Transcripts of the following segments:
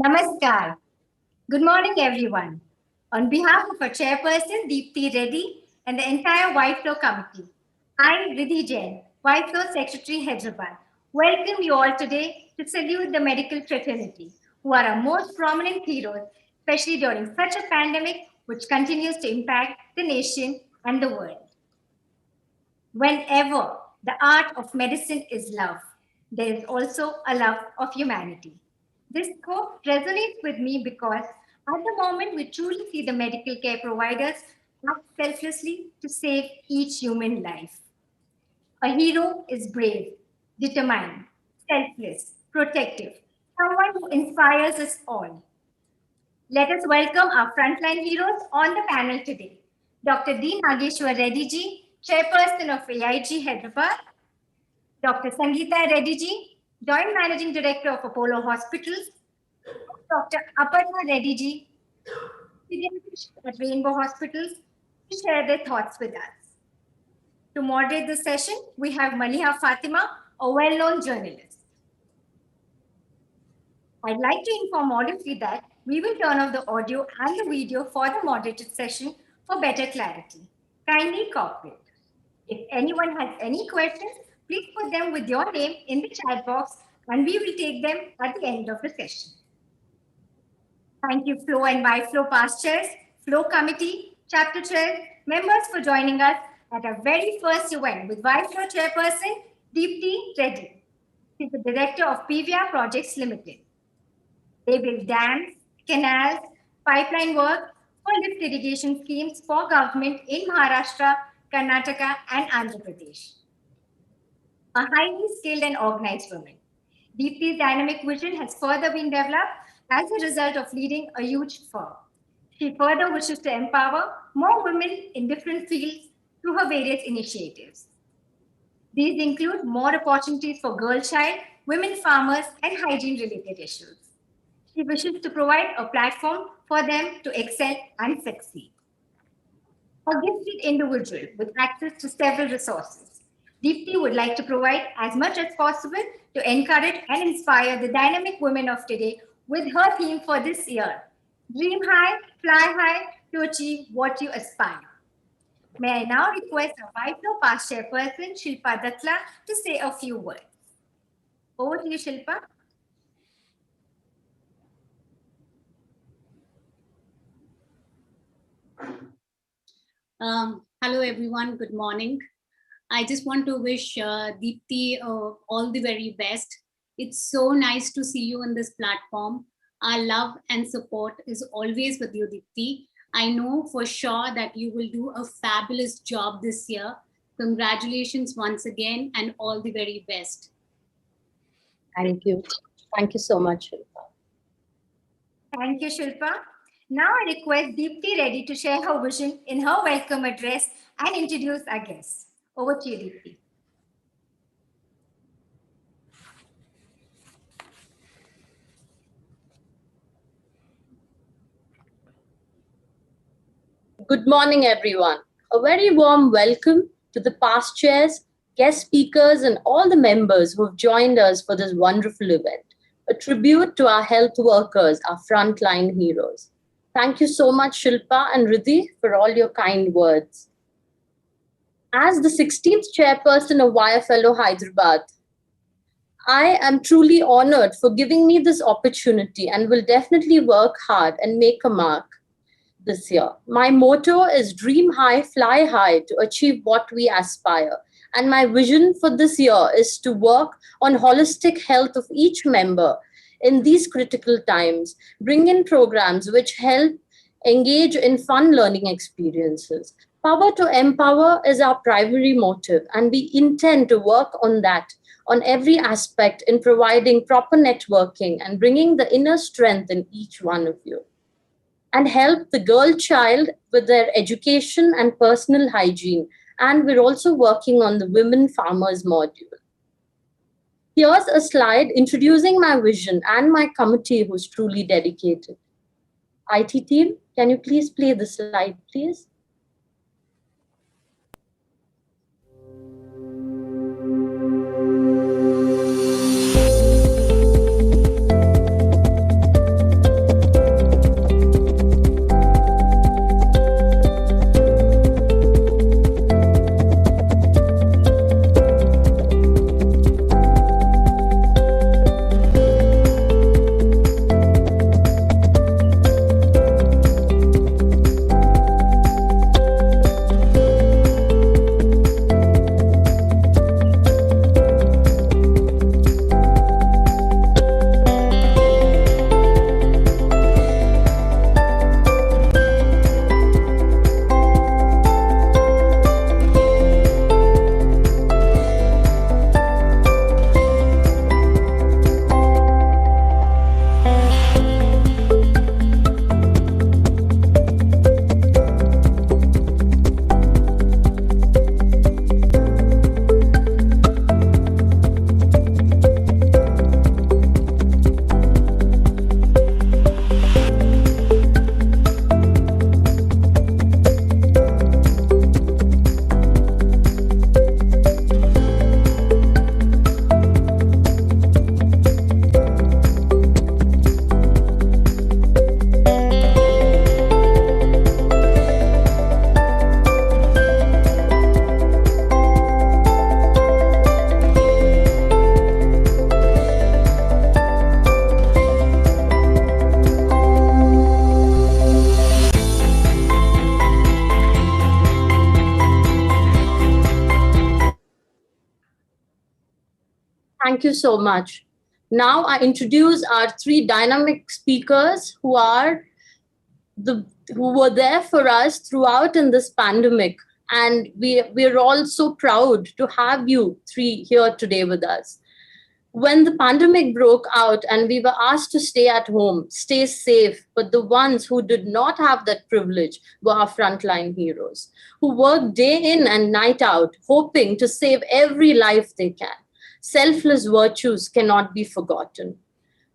Namaskar. Good morning, everyone. On behalf of our chairperson, Deepthi Reddy, and the entire YFLO committee, I, Ridhi Jain, YFLO Secretary, Hyderabad, welcome you all today to salute the medical fraternity, who are our most prominent heroes, especially during such a pandemic which continues to impact the nation and the world. Whenever the art of medicine is love, there is also a love of humanity. This quote resonates with me because at the moment we truly see the medical care providers act selflessly to save each human life. A hero is brave, determined, selfless, protective, someone who inspires us all. Let us welcome our frontline heroes on the panel today. Dr. D. Nageshwar Reddy ji, Chairperson of AIG Hyderabad. Dr. Sangita Reddy ji, Joint Managing Director of Apollo Hospitals. Dr. Aparna Reddy ji, pediatrician at Rainbow Hospitals, to share their thoughts with us. To moderate the session, we have Malliha Fatima, a well-known journalist. I'd like to inform all of you that we will turn off the audio and the video for the moderated session for better clarity. Kindly cooperate. If anyone has any questions, please put them with your name in the chat box and we will take them at the end of the session. Thank you, Flow and YFLO past chairs, Flow Committee, Chapter 12 members for joining us at our very first event with YFLO Chairperson, Deepthi Reddy. She's the Director of PVR Projects Limited. They build dams, canals, pipeline work for lift irrigation schemes for government in Maharashtra, Karnataka, and Andhra Pradesh. A highly skilled and organized woman. Deepthi's dynamic vision has further been developed as a result of leading a huge firm. She further wishes to empower more women in different fields through her various initiatives. These include more opportunities for girl child, women farmers, and hygiene-related issues. She wishes to provide a platform for them to excel and succeed. A gifted individual with access to several resources, Deepthi would like to provide as much as possible to encourage and inspire the dynamic women of today with her theme for this year, Dream High, Fly High to achieve what you aspire. May I now request our YFLO past chairperson, Shilpa Datla, to say a few words. Over to you, Shilpa. Hello, everyone. Good morning. I just want to wish Deepthi all the very best. It's so nice to see you on this platform. Our love and support is always with you, Deepthi. I know for sure that you will do a fabulous job this year. Congratulations once again and all the very best. Thank you. Thank you so much, Shilpa. Thank you, Shilpa. Now I request Deepthi Reddy to share her vision in her welcome address and introduce our guests. Over to you, Deepthi. Good morning, everyone. A very warm welcome to the past chairs, guest speakers, and all the members who have joined us for this wonderful event, a tribute to our health workers, our frontline heroes. Thank you so much, Shilpa and Ridhi, for all your kind words. As the 16th chairperson of YFLO Hyderabad, I am truly honored for giving me this opportunity and will definitely work hard and make a mark this year. My motto is Dream High, Fly High to achieve what we aspire. And my vision for this year is to work on holistic health of each member in these critical times, bring in programs which help engage in fun learning experiences. Power to empower is our primary motive, and we intend to work on that on every aspect in providing proper networking and bringing the inner strength in each one of you, and help the girl child with their education and personal hygiene. And we're also working on the women farmers module. Here's a slide introducing my vision and my committee who's truly dedicated. IT team, can you please play the slide, please? Thank you so much. Now I introduce our three dynamic speakers who were there for us throughout in this pandemic. And we're all so proud to have you three here today with us. When the pandemic broke out and we were asked to stay at home, stay safe, but the ones who did not have that privilege were our frontline heroes, who worked day in and night out, hoping to save every life they can. Selfless virtues cannot be forgotten.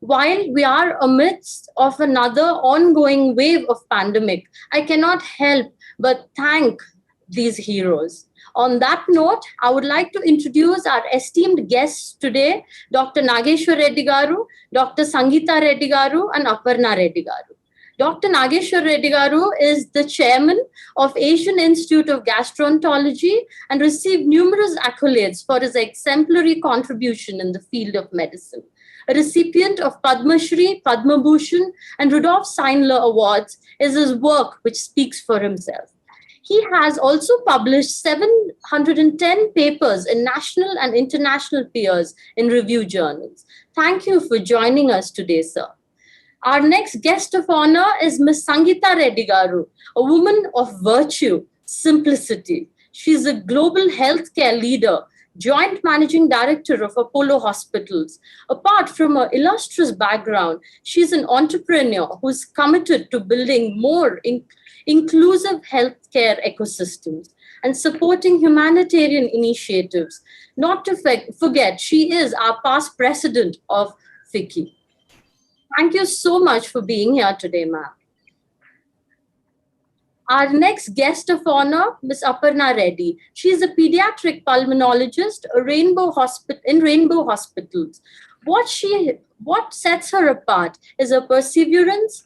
While we are amidst of another ongoing wave of pandemic, I cannot help but thank these heroes. On that note, I would like to introduce our esteemed guests today, Dr. Nageshwar Reddy Garu, Dr. Sangita Reddy Garu, and Aparna Reddy Garu. Dr. Nageshwar Reddy Garu is the chairman of Asian Institute of Gastroenterology and received numerous accolades for his exemplary contribution in the field of medicine. A recipient of Padma Shri, Padma Bhushan, and Rudolf Steiner Awards is his work which speaks for himself. He has also published 710 papers in national and international peers in review journals. Thank you for joining us today, sir. Our next guest of honor is Ms. Sangita Reddy Garu, a woman of virtue, simplicity. She's a global healthcare leader, joint managing director of Apollo Hospitals. Apart from her illustrious background, she's an entrepreneur who's committed to building more inclusive healthcare ecosystems and supporting humanitarian initiatives. Not to forget, she is our past president of FICCI. Thank you so much for being here today, ma'am. Our next guest of honor, Ms. Aparna Reddy. She is a pediatric pulmonologist in Rainbow Hospitals. What sets her apart is her perseverance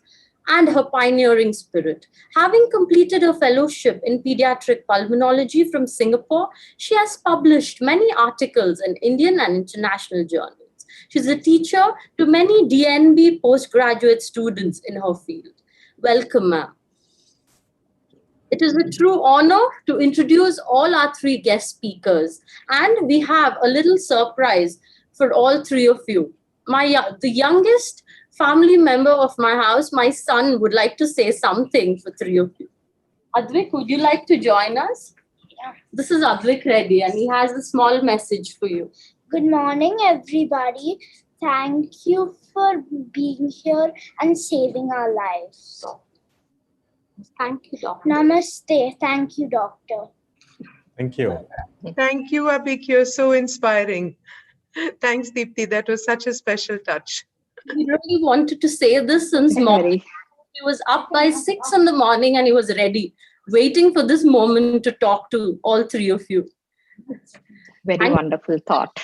and her pioneering spirit. Having completed her fellowship in pediatric pulmonology from Singapore, she has published many articles in Indian and international journals. She's a teacher to many DNB postgraduate students in her field. Welcome, ma'am. It is a true honor to introduce all our three guest speakers, and we have a little surprise for all three of you. The youngest family member of my house, my son, would like to say something for three of you. Advik, would you like to join us? Yeah. This is Advik Reddy, and he has a small message for you. Good morning, everybody. Thank you for being here and saving our lives. Thank you, doctor. Namaste. Thank you, doctor. Thank you. Thank you, Abhik. You're so inspiring. Thanks, Deepthi. That was such a special touch. He really wanted to say this since morning. He was up by 6 in the morning and he was ready, waiting for this moment to talk to all three of you. Very wonderful thought.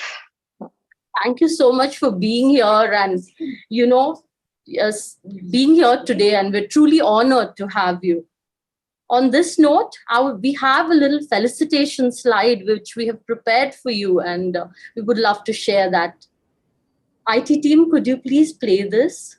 Thank you so much for being here and, yes, being here today, and we're truly honored to have you. On this note, we have a little felicitation slide which we have prepared for you, and we would love to share that. IT team, could you please play this?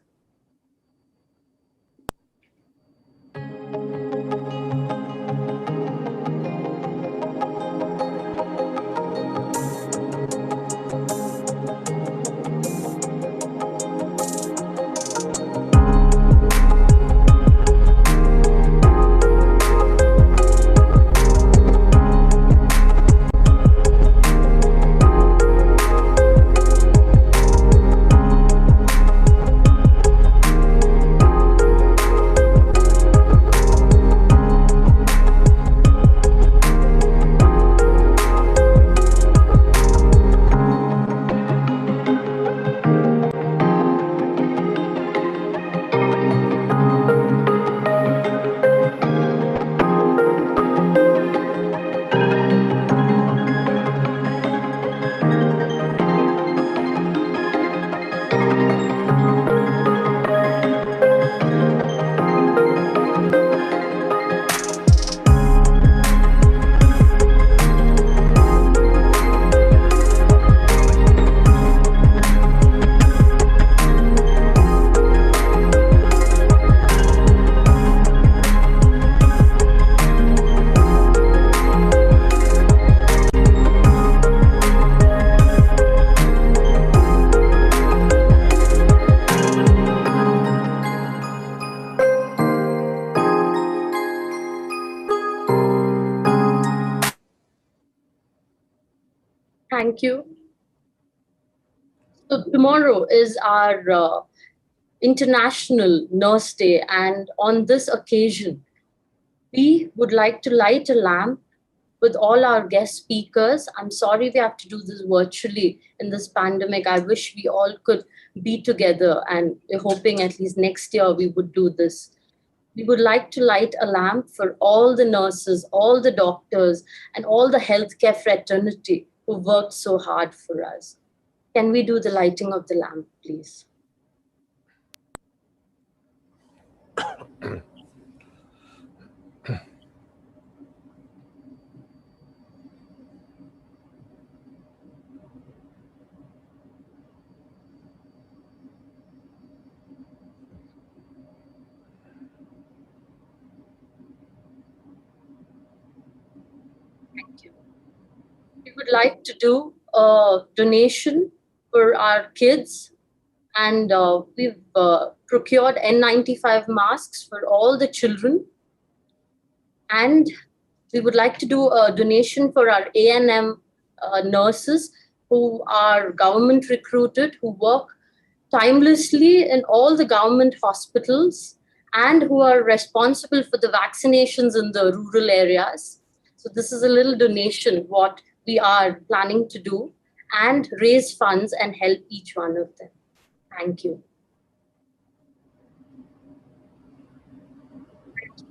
Thank you. So tomorrow is our International Nurse Day, and on this occasion, we would like to light a lamp with all our guest speakers. I'm sorry we have to do this virtually in this pandemic. I wish we all could be together, and we're hoping at least next year we would do this. We would like to light a lamp for all the nurses, all the doctors, and all the healthcare fraternity who worked so hard for us. Can we do the lighting of the lamp, please? Thank you. We would like to do a donation for our kids, and we've procured N95 masks for all the children. And we would like to do a donation for our A&M nurses who are government recruited, who work timelessly in all the government hospitals and who are responsible for the vaccinations in the rural areas. So this is a little donation, what we are planning to do, and raise funds and help each one of them. Thank you.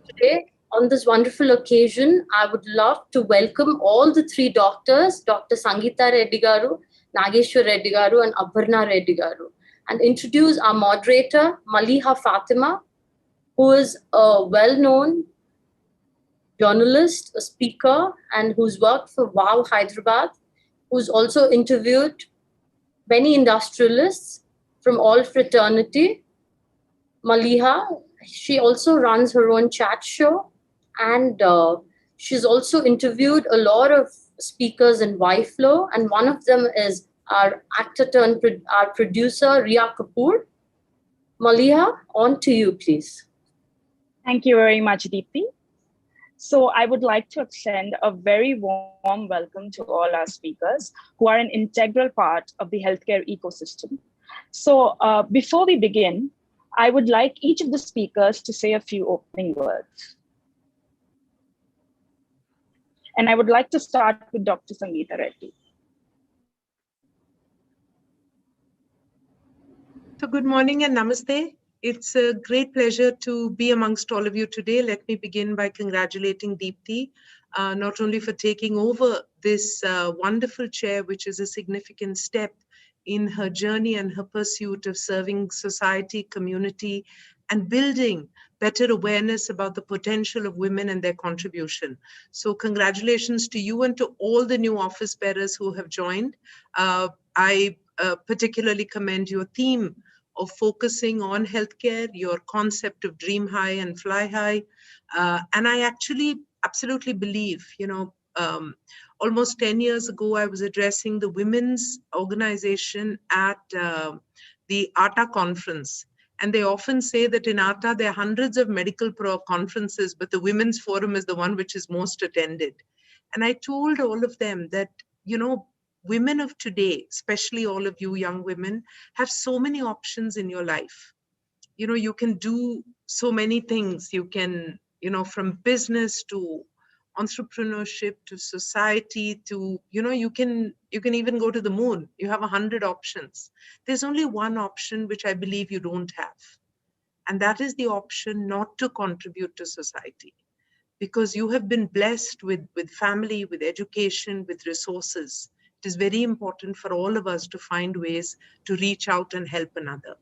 Today, on this wonderful occasion, I would love to welcome all the three doctors, Dr. Sangita Reddy garu, Nageshwar Reddy garu, and Aparna Reddy garu, and introduce our moderator, Malliha Fatima, who is a well-known journalist, a speaker, and who's worked for WOW Hyderabad, who's also interviewed many industrialists from all fraternity. Malliha, she also runs her own chat show, and she's also interviewed a lot of speakers in YFLO, and one of them is our actor turned our producer, Riya Kapoor. Malliha, on to you, please. Thank you very much, Deepthi. So I would like to extend a very warm welcome to all our speakers who are an integral part of the healthcare ecosystem. So before we begin, I would like each of the speakers to say a few opening words. And I would like to start with Dr. Sangita Reddy. So good morning and namaste. It's a great pleasure to be amongst all of you today. Let me begin by congratulating Deepthi, not only for taking over this wonderful chair, which is a significant step in her journey and her pursuit of serving society, community, and building better awareness about the potential of women and their contribution. So congratulations to you and to all the new office bearers who have joined. I particularly commend your theme of focusing on healthcare, your concept of dream high and fly high. And I actually absolutely believe, almost 10 years ago, I was addressing the women's organization at the ATA conference. And they often say that in ATA, there are hundreds of medical conferences, but the women's forum is the one which is most attended. And I told all of them that, women of today, especially all of you young women, have so many options in your life. You can do so many things. You can, from business to entrepreneurship to society to, you can even go to the moon. You have 100 options. There's only one option which I believe you don't have. And that is the option not to contribute to society. Because you have been blessed with family, with education, with resources. It is very important for all of us to find ways to reach out and help another.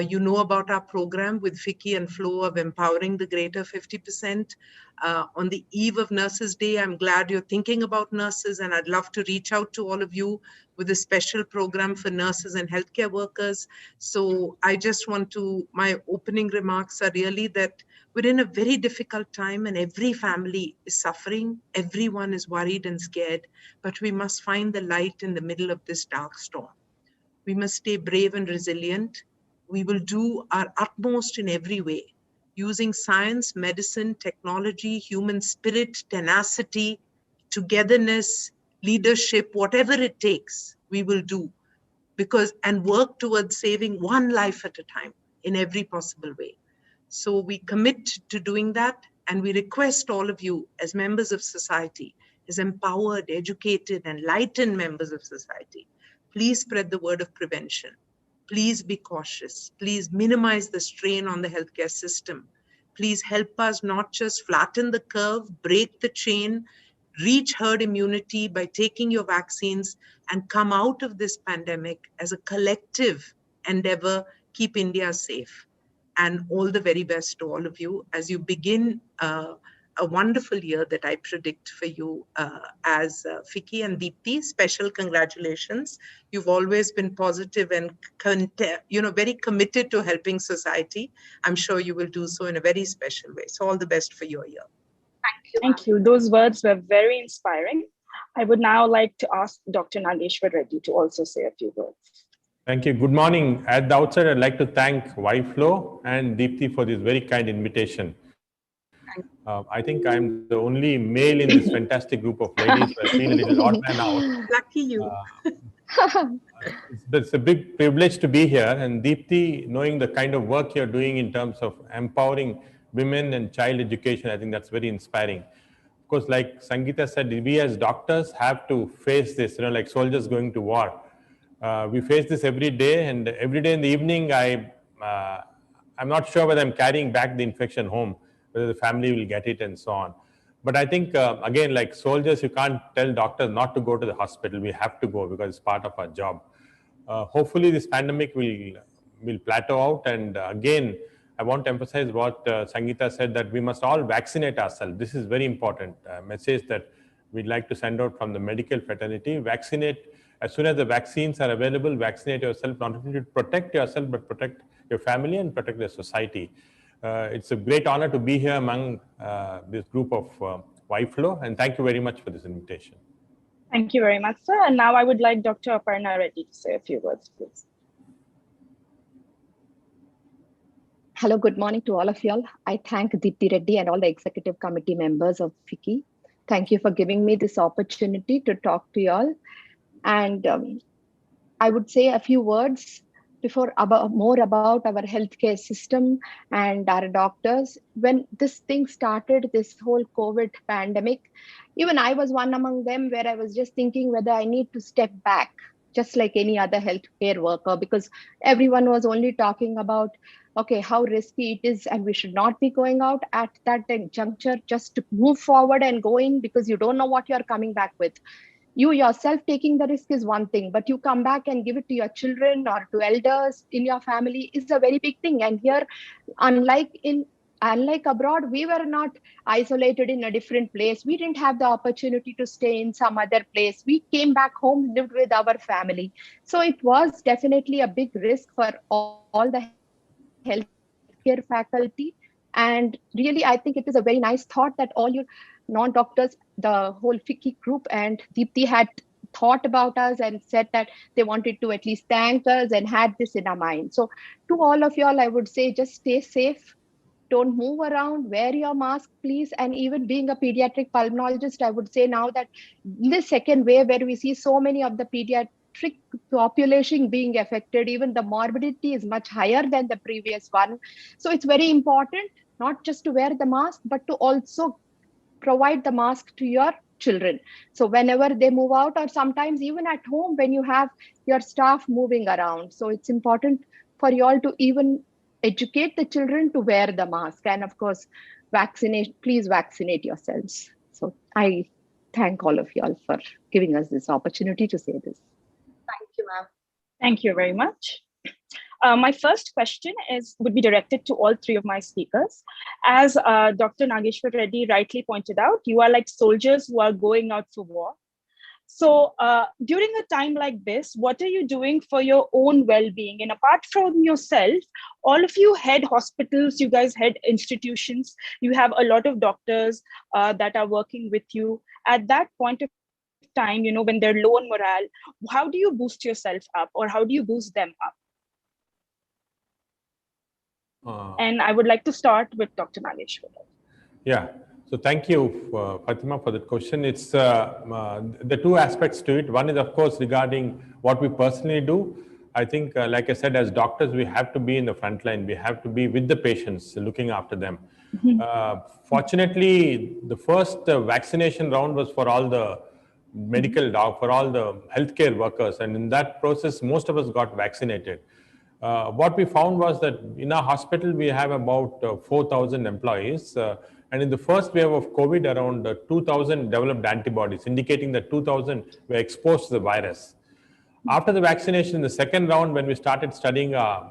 You know about our program with Vicky and Flo of empowering the greater 50%. On the eve of Nurses Day, I'm glad you're thinking about nurses, and I'd love to reach out to all of you with a special program for nurses and healthcare workers. So I just want to, my opening remarks are really that we're in a very difficult time and every family is suffering. Everyone is worried and scared, but we must find the light in the middle of this dark storm. We must stay brave and resilient. We will do our utmost in every way, using science, medicine, technology, human spirit, tenacity, togetherness, leadership, whatever it takes, we will do, and work towards saving one life at a time in every possible way. So we commit to doing that, and we request all of you as members of society, as empowered, educated, enlightened members of society, please spread the word of prevention. Please be cautious. Please minimize the strain on the healthcare system. Please help us not just flatten the curve, break the chain, reach herd immunity by taking your vaccines, and come out of this pandemic as a collective endeavor. Keep India safe. And all the very best to all of you as you begin a wonderful year that I predict for you as Fiki and Deepthi. Special congratulations. You've always been positive and very committed to helping society. I'm sure you will do so in a very special way. So all the best for your year. Thank you. Those words were very inspiring. I would now like to ask Dr. Nageshwar Reddy to also say a few words. Thank you. Good morning. At the outset, I'd like to thank YFLO and Deepthi for this very kind invitation. I think I'm the only male in this fantastic group of ladies, so I feel a little odd man out. Lucky you. It's a big privilege to be here. And Deepthi, knowing the kind of work you're doing in terms of empowering women and child education, I think that's very inspiring. Of course, like Sangita said, we as doctors have to face this, like soldiers going to war. We face this every day, and every day in the evening, I'm not sure whether I'm carrying back the infection home, whether the family will get it and so on. But I think, again, like soldiers, you can't tell doctors not to go to the hospital. We have to go because it's part of our job. Hopefully, this pandemic will plateau out. And again, I want to emphasize what Sangita said, that we must all vaccinate ourselves. This is very important message that we'd like to send out from the medical fraternity. Vaccinate. As soon as the vaccines are available, vaccinate yourself, not only to protect yourself, but protect your family and protect the society. It's a great honor to be here among this group of YFLO, and thank you very much for this invitation. Thank you very much, sir. And now I would like Dr. Aparna Reddy to say a few words, please. Hello, good morning to all of y'all. I thank Deepthi Reddy and all the executive committee members of FICCI. Thank you for giving me this opportunity to talk to y'all. And I would say a few words more about our healthcare system and our doctors. When this thing started, this whole COVID pandemic, even I was one among them where I was just thinking whether I need to step back, just like any other healthcare worker, because everyone was only talking about, okay, how risky it is and we should not be going out at that juncture, just to move forward and go in because you don't know what you're coming back with. You yourself taking the risk is one thing, but you come back and give it to your children or to elders in your family is a very big thing. And here, unlike abroad, we were not isolated in a different place. We didn't have the opportunity to stay in some other place. We came back home, lived with our family. So it was definitely a big risk for all the healthcare faculty. And really, I think it is a very nice thought that all you non-doctors, the whole FICCI group and Deepthi had thought about us and said that they wanted to at least thank us and had this in our mind. So to all of y'all, I would say just stay safe. Don't move around, wear your mask, please. And even being a pediatric pulmonologist, I would say now that in the second wave where we see so many of the pediatric population being affected, even the morbidity is much higher than the previous one. So it's very important not just to wear the mask, but to also provide the mask to your children. So whenever they move out, or sometimes even at home when you have your staff moving around. So it's important for you all to even educate the children to wear the mask. And of course, please vaccinate yourselves. So I thank all of you all for giving us this opportunity to say this. Thank you, ma'am. Thank you very much. My first question would be directed to all three of my speakers. As Dr. Nageshwar Reddy rightly pointed out, you are like soldiers who are going out for war. So during a time like this, what are you doing for your own well-being? And apart from yourself, all of you head hospitals, you guys head institutions, you have a lot of doctors that are working with you. At that point of time, when they're low on morale, how do you boost yourself up, or how do you boost them up? And I would like to start with Dr. Nageshwar. Yeah. So thank you, Fatima, for that question. It's the two aspects to it. One is, of course, regarding what we personally do. I think, like I said, as doctors, we have to be in the front line. We have to be with the patients, looking after them. Fortunately, the first vaccination round was for all the for all the healthcare workers. And in that process, most of us got vaccinated. What we found was that in our hospital, we have about 4,000 employees. And in the first wave of COVID, around 2,000 developed antibodies, indicating that 2,000 were exposed to the virus. After the vaccination, in the second round, when we started studying our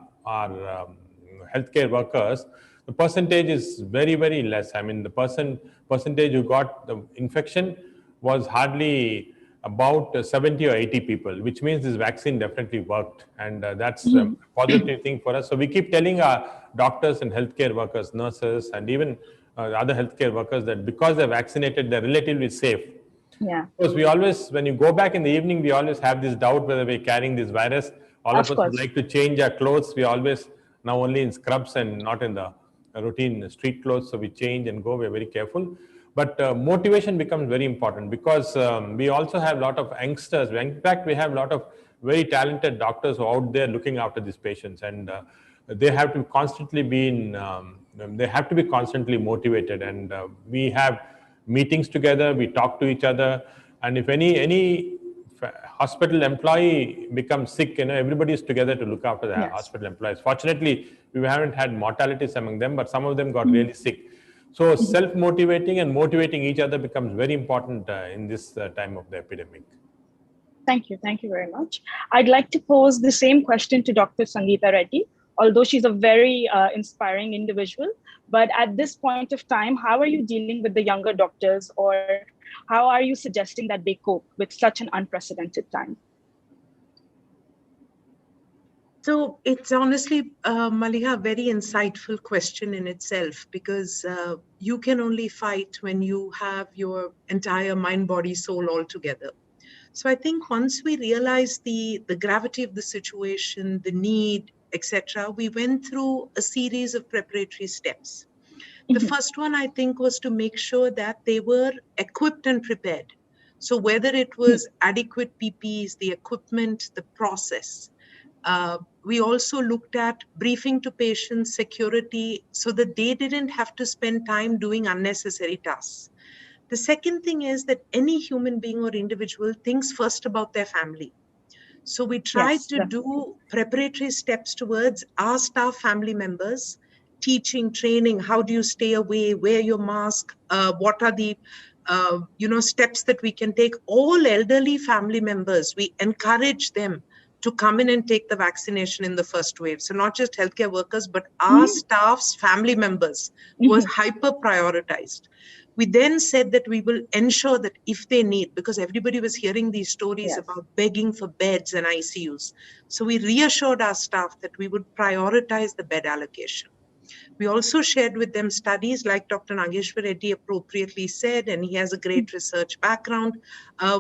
healthcare workers, the percentage is very, very less. I mean, the percentage who got the infection was hardly about 70 or 80 people, which means this vaccine definitely worked. And that's a positive thing for us. So we keep telling our doctors and healthcare workers, nurses, and even other healthcare workers that because they're vaccinated, they're relatively safe. Yeah. Because we always, when you go back in the evening, we always have this doubt whether we're carrying this virus. All of us would like to change our clothes. We always now only in scrubs and not in the routine street clothes. So we change and go. We're very careful. But motivation becomes very important because we also have a lot of youngsters. In fact, we have a lot of very talented doctors who are out there looking after these patients, and they have to constantly be constantly motivated. And we have meetings together. We talk to each other, and if any hospital employee becomes sick, everybody is together to look after the hospital employees. Fortunately, we haven't had mortalities among them, but some of them got really sick. So self-motivating and motivating each other becomes very important in this time of the epidemic. Thank you. Thank you very much. I'd like to pose the same question to Dr. Sangita Reddy, although she's a very inspiring individual. But at this point of time, how are you dealing with the younger doctors, or how are you suggesting that they cope with such an unprecedented time? So it's honestly, Malliha, a very insightful question in itself, because you can only fight when you have your entire mind, body, soul all together. So I think once we realized the gravity of the situation, the need, etc., we went through a series of preparatory steps. The first one, I think, was to make sure that they were equipped and prepared. So whether it was adequate PPEs, the equipment, the process. We also looked at briefing to patients, security, so that they didn't have to spend time doing unnecessary tasks. The second thing is that any human being or individual thinks first about their family. So we tried to do preparatory steps towards our staff, family members, teaching, training, how do you stay away, wear your mask, what are the steps that we can take. All elderly family members, we encourage them to come in and take the vaccination in the first wave. So not just healthcare workers, but our staff's family members was hyper prioritized. We then said that we will ensure that if they need, because everybody was hearing these stories about begging for beds and ICUs. So we reassured our staff that we would prioritize the bed allocation. We also shared with them studies like Dr. Nageshwar Reddy appropriately said, and he has a great research background.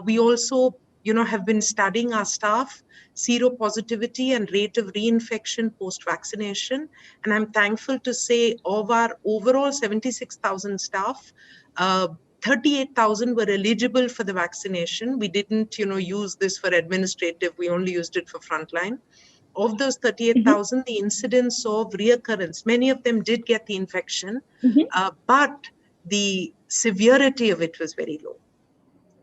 We also, have been studying our staff, seropositivity and rate of reinfection post-vaccination. And I'm thankful to say of our overall 76,000 staff, 38,000 were eligible for the vaccination. We didn't, use this for administrative. We only used it for frontline. Of those 38,000, the incidence of reoccurrence, many of them did get the infection, but the severity of it was very low.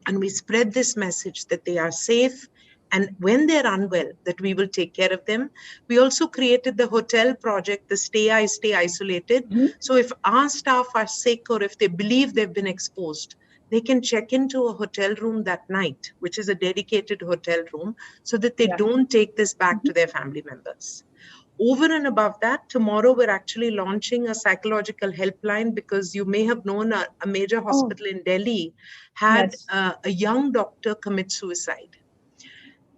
And we spread this message that they are safe, and when they're unwell, that we will take care of them. We also created the hotel project, the Stay Isolated. So if our staff are sick or if they believe they've been exposed, they can check into a hotel room that night, which is a dedicated hotel room, so that they don't take this back to their family members. Over and above that, tomorrow we're actually launching a psychological helpline, because you may have known a major hospital in Delhi had a young doctor commit suicide.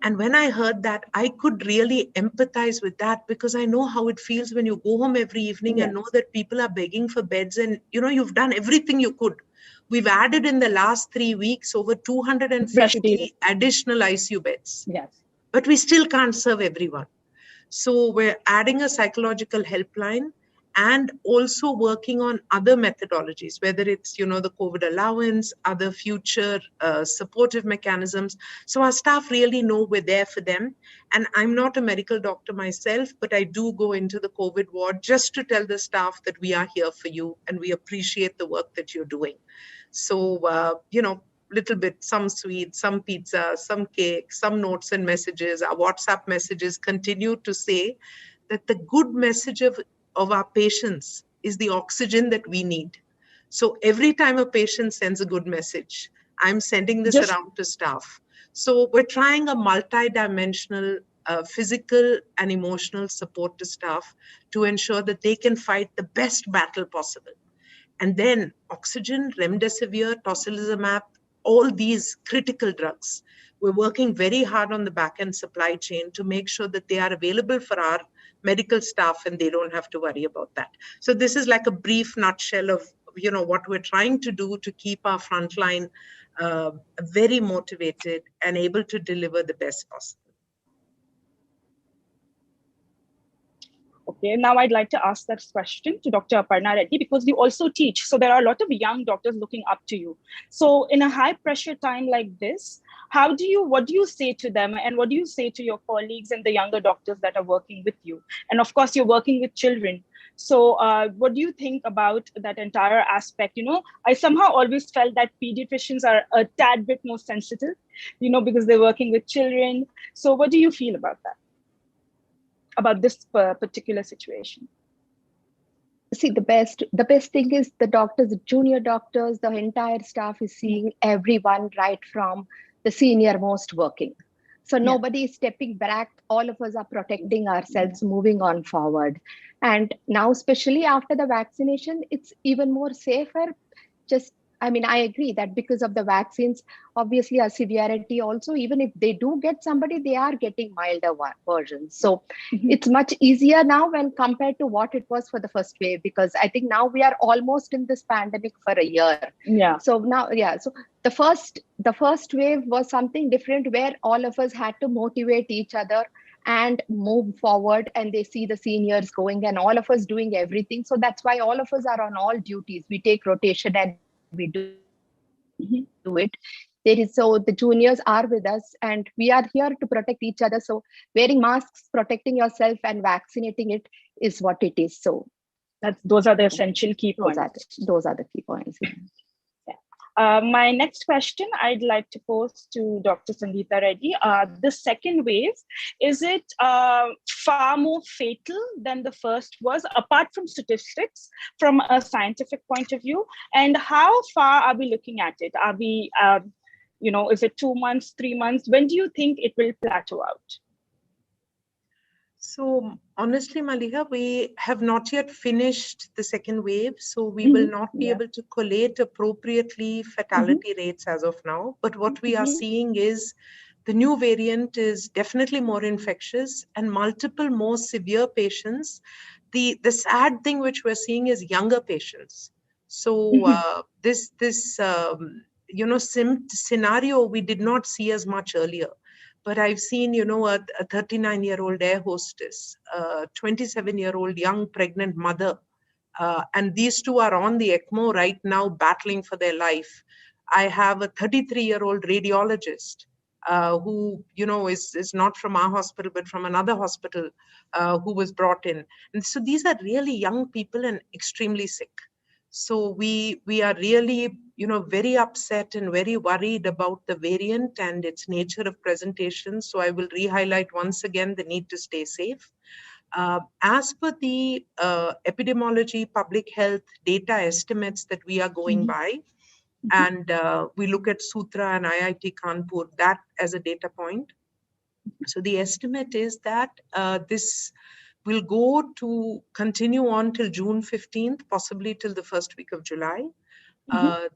And when I heard that, I could really empathize with that, because I know how it feels when you go home every evening and know that people are begging for beds, and you've done everything you could. We've added in the last 3 weeks over 250 additional ICU beds. But we still can't serve everyone. So we're adding a psychological helpline, and also working on other methodologies, whether it's, the COVID allowance, other future supportive mechanisms. So our staff really know we're there for them. And I'm not a medical doctor myself, but I do go into the COVID ward just to tell the staff that we are here for you and we appreciate the work that you're doing. So, little bit, some sweets, some pizza, some cake, some notes and messages. Our WhatsApp messages continue to say that the good message of our patients is the oxygen that we need. So every time a patient sends a good message, I'm sending this around to staff. So we're trying a multi-dimensional physical and emotional support to staff to ensure that they can fight the best battle possible. And then oxygen, remdesivir, tocilizumab, all these critical drugs. We're working very hard on the back-end supply chain to make sure that they are available for our medical staff and they don't have to worry about that. So this is like a brief nutshell of what we're trying to do to keep our frontline very motivated and able to deliver the best possible. Okay, now I'd like to ask that question to Dr. Aparna Reddy, because you also teach. So there are a lot of young doctors looking up to you. So in a high pressure time like this, what do you say to them, and what do you say to your colleagues and the younger doctors that are working with you? And of course, you're working with children. So what do you think about that entire aspect? I somehow always felt that pediatricians are a tad bit more sensitive, because they're working with children. So what do you feel about that? About this particular situation? See, the best thing is the doctors, the junior doctors, the entire staff is seeing everyone right from the senior most working. So nobody is stepping back. All of us are protecting ourselves, moving on forward. And now, especially after the vaccination, it's even more safer. I agree that because of the vaccines, obviously a severity also, even if they do get somebody, they are getting milder versions. So it's much easier now when compared to what it was for the first wave, because I think now we are almost in this pandemic for a year. Yeah. So now, so the first wave was something different where all of us had to motivate each other and move forward, and they see the seniors going and all of us doing everything. So that's why all of us are on all duties. We take rotation and we do it. So the juniors are with us and we are here to protect each other. So wearing masks, protecting yourself and vaccinating it is what it is. So those are the essential key points. Those are the key points. My next question I'd like to pose to Dr. Sangita Reddy. The second wave, is it far more fatal than the first was, apart from statistics, from a scientific point of view? And how far are we looking at it? Are we, is it 2 months, 3 months? When do you think it will plateau out? So honestly, Malliha, we have not yet finished the second wave, so we will not be able to collate appropriately fatality rates as of now. But what we are seeing is the new variant is definitely more infectious and multiple more severe patients. The sad thing which we're seeing is younger patients. So this scenario we did not see as much earlier. But I've seen, a 39-year-old air hostess, a 27-year-old young pregnant mother, and these two are on the ECMO right now battling for their life. I have a 33-year-old radiologist who, is not from our hospital, but from another hospital who was brought in. And so these are really young people and extremely sick. So we are really, very upset and very worried about the variant and its nature of presentation. So I will re-highlight once again the need to stay safe. As per the epidemiology, public health data estimates that we are going by, and we look at Sutra and IIT Kanpur, that as a data point. So the estimate is that this will go to continue on till June 15th, possibly till the first week of July.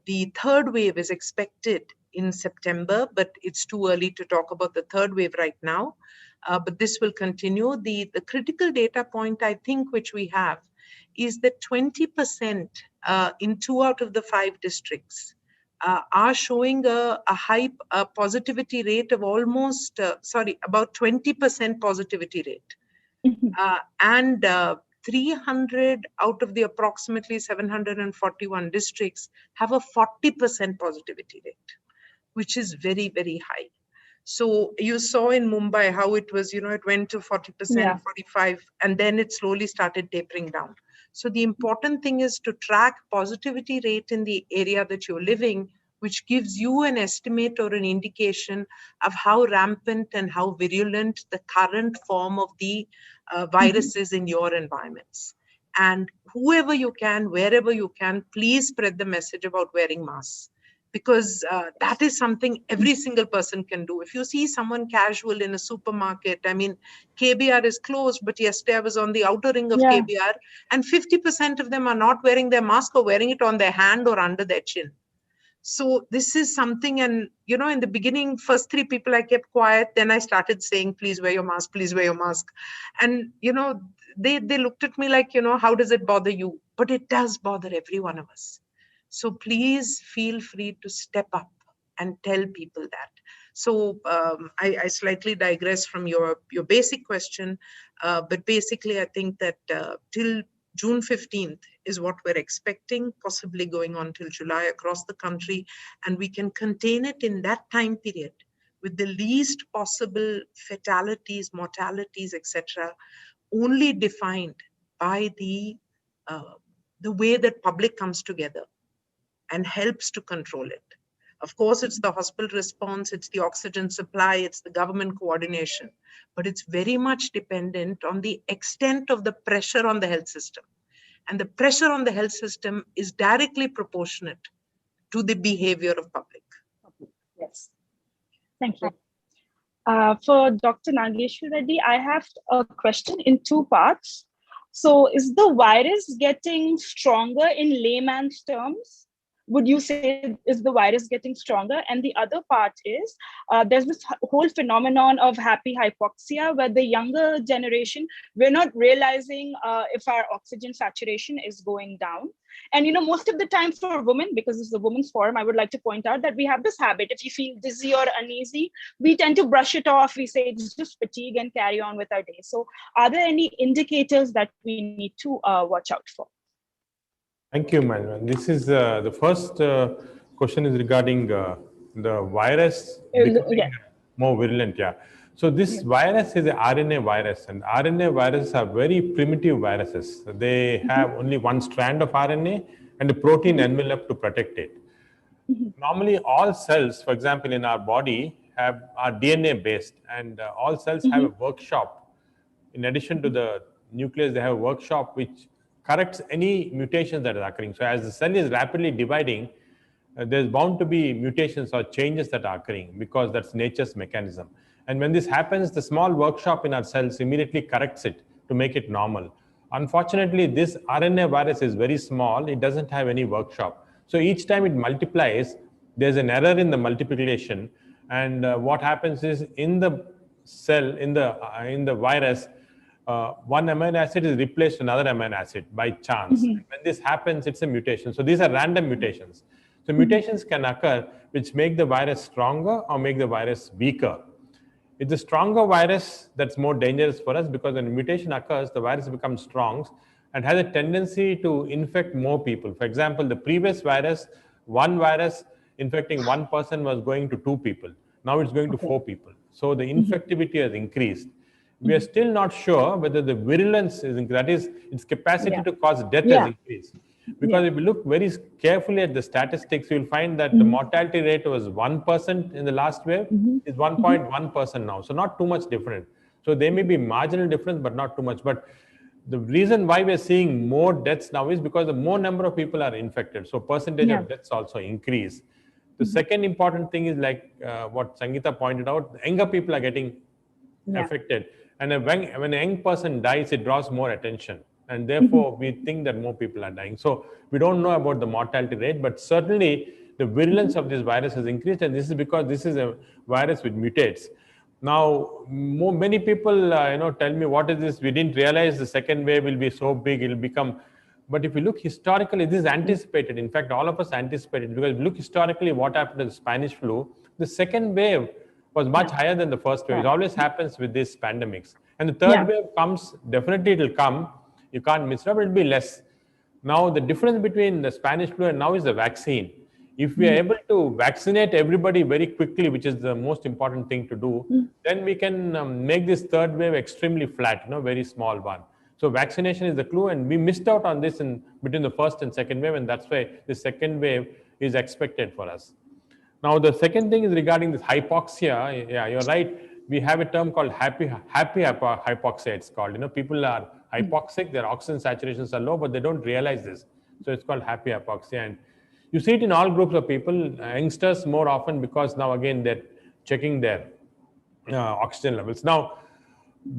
The third wave is expected in September, but it's too early to talk about the third wave right now. But this will continue. The critical data point, I think, which we have is that 20% in 2 out of the 5 districts are showing a high positivity rate of almost, about 20% positivity rate. And 300 out of the approximately 741 districts have a 40% positivity rate, which is very, very high. So you saw in Mumbai how it was, it went to 40%, 45, and then it slowly started tapering down. So the important thing is to track positivity rate in the area that you're living, which gives you an estimate or an indication of how rampant and how virulent the current form of the virus is in your environments. And whoever you can, wherever you can, please spread the message about wearing masks, because that is something every single person can do. If you see someone casual in a supermarket, I mean, KBR is closed, but yesterday I was on the outer ring of KBR, and 50% of them are not wearing their mask or wearing it on their hand or under their chin. So this is something, and in the beginning, first 3 people I kept quiet, then I started saying, please wear your mask, please wear your mask. And, they looked at me like, how does it bother you? But it does bother every one of us. So please feel free to step up and tell people that. So I slightly digress from your basic question, but basically I think that till June 15th is what we're expecting, possibly going on till July across the country, and we can contain it in that time period with the least possible fatalities, mortalities, etc., only defined by the way that public comes together and helps to control it. Of course, it's the hospital response, it's the oxygen supply, it's the government coordination, but it's very much dependent on the extent of the pressure on the health system. And the pressure on the health system is directly proportionate to the behavior of public. Yes. Thank you. For Dr. Nageshwar Reddy, I have a question in 2 parts. So is the virus getting stronger in layman's terms? Would you say, is the virus getting stronger? And the other part is, there's this whole phenomenon of happy hypoxia, where the younger generation, we're not realizing if our oxygen saturation is going down. And most of the time for women, because it's the women's forum, I would like to point out that we have this habit. If you feel dizzy or uneasy, we tend to brush it off. We say it's just fatigue and carry on with our day. So are there any indicators that we need to watch out for? Thank you, Malliha. This is the first question is regarding the virus becoming more virulent. Yeah. So this virus is an RNA virus, and RNA viruses are very primitive viruses. They have only one strand of RNA and a protein envelope to protect it. Normally, all cells, for example, in our body are DNA based, and all cells have a workshop. In addition to the nucleus, they have a workshop which corrects any mutations that are occurring. So as the cell is rapidly dividing, there's bound to be mutations or changes that are occurring, because that's nature's mechanism. And when this happens, the small workshop in our cells immediately corrects it to make it normal. Unfortunately, this RNA virus is very small. It doesn't have any workshop. So each time it multiplies, there's an error in the multiplication. And what happens is, in the cell, in the virus, one amino acid is replaced with another amino acid by chance. When this happens, it's a mutation. So these are random mutations. So mutations can occur which make the virus stronger or make the virus weaker. It's a stronger virus that's more dangerous for us, because when a mutation occurs, the virus becomes strong and has a tendency to infect more people. For example, the previous virus, one virus infecting one person was going to 2 people. Now it's going to 4 people. So the infectivity has increased. We are still not sure whether the virulence is increased, that is, its capacity to cause death has increased. Because if you look very carefully at the statistics, you'll find that the mortality rate was 1% in the last wave, is 1.1% now. So not too much different. So there may be marginal difference, but not too much. But the reason why we're seeing more deaths now is because the more number of people are infected. So percentage of deaths also increase. The second important thing is, like what Sangita pointed out, younger people are getting affected. And when a young person dies, it draws more attention. And therefore, we think that more people are dying. So we don't know about the mortality rate, but certainly the virulence of this virus has increased. And this is because this is a virus which mutates. Now, many people tell me, what is this? We didn't realize the second wave will be so big, it'll become. But if you look historically, this is anticipated. In fact, all of us anticipated, because if you look historically what happened to the Spanish flu, the second wave was much higher than the first wave. It always happens with these pandemics. And the third wave comes, definitely it will come. you can't miss it up, it'll be less. Now, the difference between the Spanish flu and now is the vaccine. If we are able to vaccinate everybody very quickly, which is the most important thing to do, then we can make this third wave extremely flat, very small one. So vaccination is the clue, and we missed out on this in between the first and second wave, and that's why the second wave is expected for us. Now, the second thing is regarding this hypoxia. Yeah, you're right. We have a term called happy hypoxia, it's called. People are hypoxic, their oxygen saturations are low, but they don't realize this. So it's called happy hypoxia. And you see it in all groups of people, youngsters more often, because now again they're checking their oxygen levels. Now,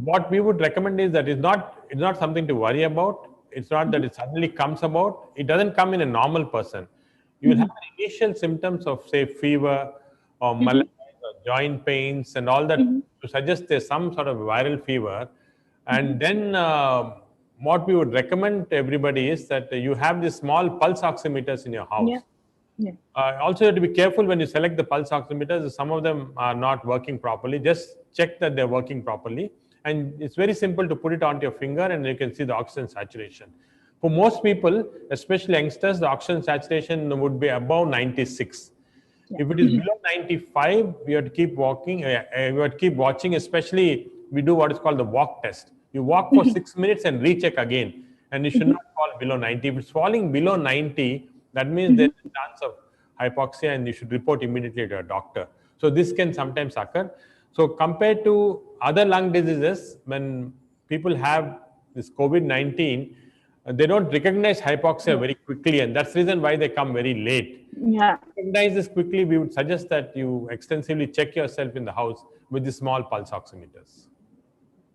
what we would recommend is that it's not something to worry about. It's not that it suddenly comes about. It doesn't come in a normal person. You will have initial symptoms of, say, fever or malaise or joint pains and all that to suggest there's some sort of viral fever. And then what we would recommend to everybody is that you have these small pulse oximeters in your house. Also, you have to be careful when you select the pulse oximeters. Some of them are not working properly. Just check that they're working properly. And it's very simple to put it onto your finger and you can see the oxygen saturation. For most people, especially youngsters, the oxygen saturation would be above 96. If it is below 95, we have to keep walking. We have to keep watching, especially we do what is called the walk test. You walk for 6 minutes and recheck again. And you should not fall below 90. If it's falling below 90, that means there's a chance of hypoxia and you should report immediately to a doctor. So this can sometimes occur. So compared to other lung diseases, when people have this COVID-19, they don't recognize hypoxia very quickly, and that's the reason why they come very late. To recognize this quickly, we would suggest that you extensively check yourself in the house with the small pulse oximeters.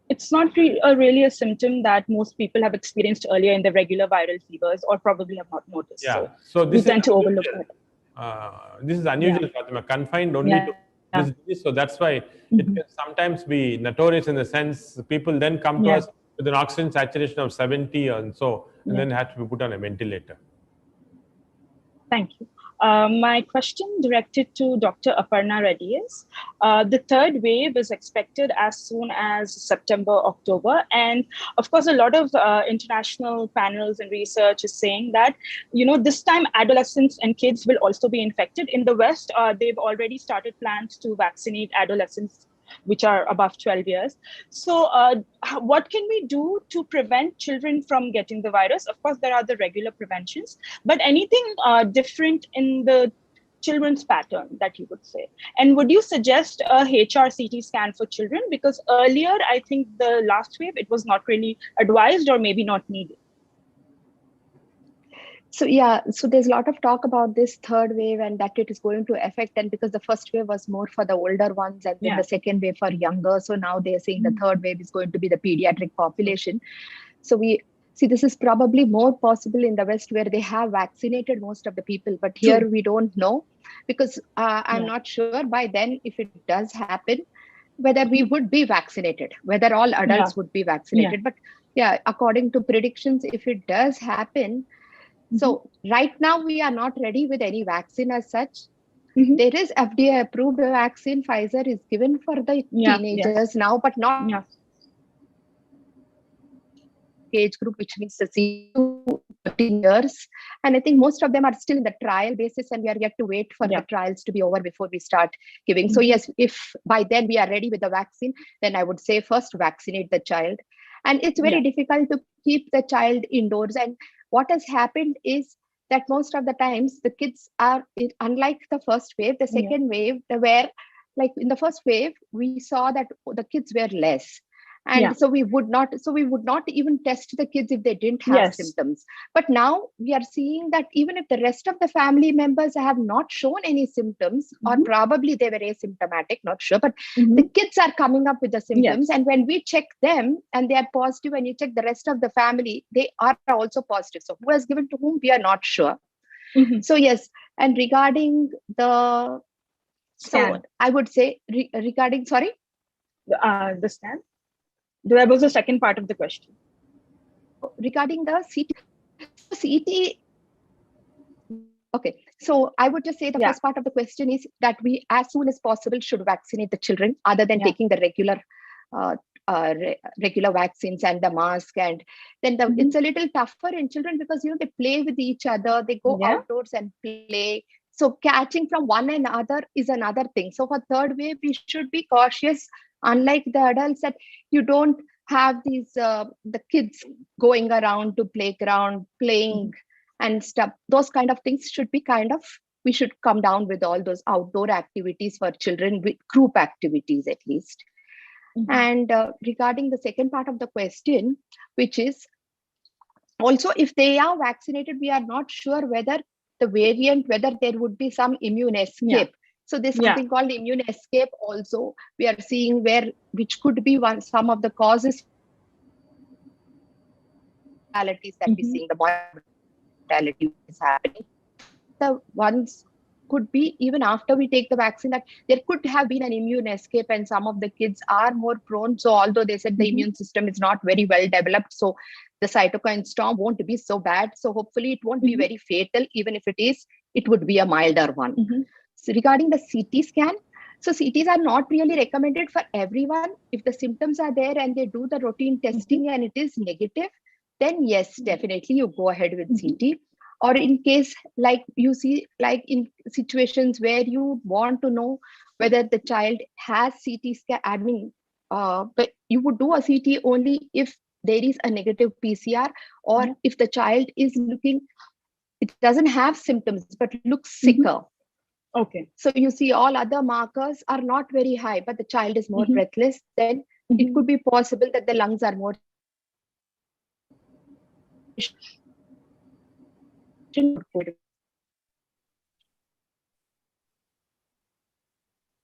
It's not really a symptom that most people have experienced earlier in the regular viral fevers, or probably have not noticed. Yeah. So this we tend to overlook it. This is unusual, Fatima, confined only to this disease. So that's why it can sometimes be notorious in the sense people then come to us with an oxygen saturation of 70 and so, and then have to be put on a ventilator. Thank you. My question directed to Dr. Aparna Reddy is, the third wave is expected as soon as September, October. And of course, a lot of international panels and research is saying that, this time adolescents and kids will also be infected. In the West, they've already started plans to vaccinate adolescents which are above 12 years. So what can we do to prevent children from getting the virus? Of course, there are the regular preventions, but anything different in the children's pattern that you would say? And would you suggest a HRCT scan for children? Because earlier, I think the last wave, it was not really advised or maybe not needed. So there's a lot of talk about this third wave and that it is going to affect, and because the first wave was more for the older ones and then the second wave for younger. So now they're saying the third wave is going to be the pediatric population. So we see this is probably more possible in the West where they have vaccinated most of the people, but here we don't know because I'm not sure by then if it does happen, whether we would be vaccinated, whether all adults would be vaccinated. But according to predictions, if it does happen, so right now we are not ready with any vaccine as such. There is FDA approved vaccine. Pfizer is given for the teenagers now, but not age group, which means the 15 years. And I think most of them are still in the trial basis and we are yet to wait for the trials to be over before we start giving. So yes, if by then we are ready with the vaccine, then I would say first vaccinate the child. And it's very difficult to keep the child indoors. And what has happened is that most of the times the kids are, unlike the first wave, the second wave, where like in the first wave, we saw that the kids were less. And so we would not even test the kids if they didn't have symptoms. But now we are seeing that even if the rest of the family members have not shown any symptoms, or probably they were asymptomatic, not sure, but the kids are coming up with the symptoms. And when we check them and they are positive, and you check the rest of the family, they are also positive. So who has given to whom, we are not sure. So yes, and regarding the, so I would say regarding, sorry? The scan? That was the second part of the question. Regarding the CT, okay. So I would just say the first part of the question is that we, as soon as possible, should vaccinate the children other than taking the regular regular vaccines and the mask, and then it's a little tougher in children because they play with each other, they go outdoors and play. So catching from one another is another thing. So for third wave, we should be cautious, unlike the adults, that you don't have these the kids going around to playground playing and stuff. Those kind of things should be we should come down with all those outdoor activities for children, with group activities at least. And regarding the second part of the question, which is also if they are vaccinated, we are not sure whether the variant, whether there would be some immune escape. So there's something called immune escape also. We are seeing which could be some of the causes that we see, the mortality is happening. The ones could be even after we take the vaccine, that there could have been an immune escape and some of the kids are more prone. So although they said the immune system is not very well developed, so the cytokine storm won't be so bad. So hopefully it won't be very fatal. Even if it is, it would be a milder one. So regarding the CT scan, so CTs are not really recommended for everyone. If the symptoms are there and they do the routine testing and it is negative, then yes, definitely you go ahead with CT. Or in case, like you see, like in situations where you want to know whether the child has CT scan, but you would do a CT only if there is a negative PCR, or if the child is it doesn't have symptoms, but looks sicker. Okay. So you see all other markers are not very high, but the child is more breathless, then it could be possible that the lungs are more.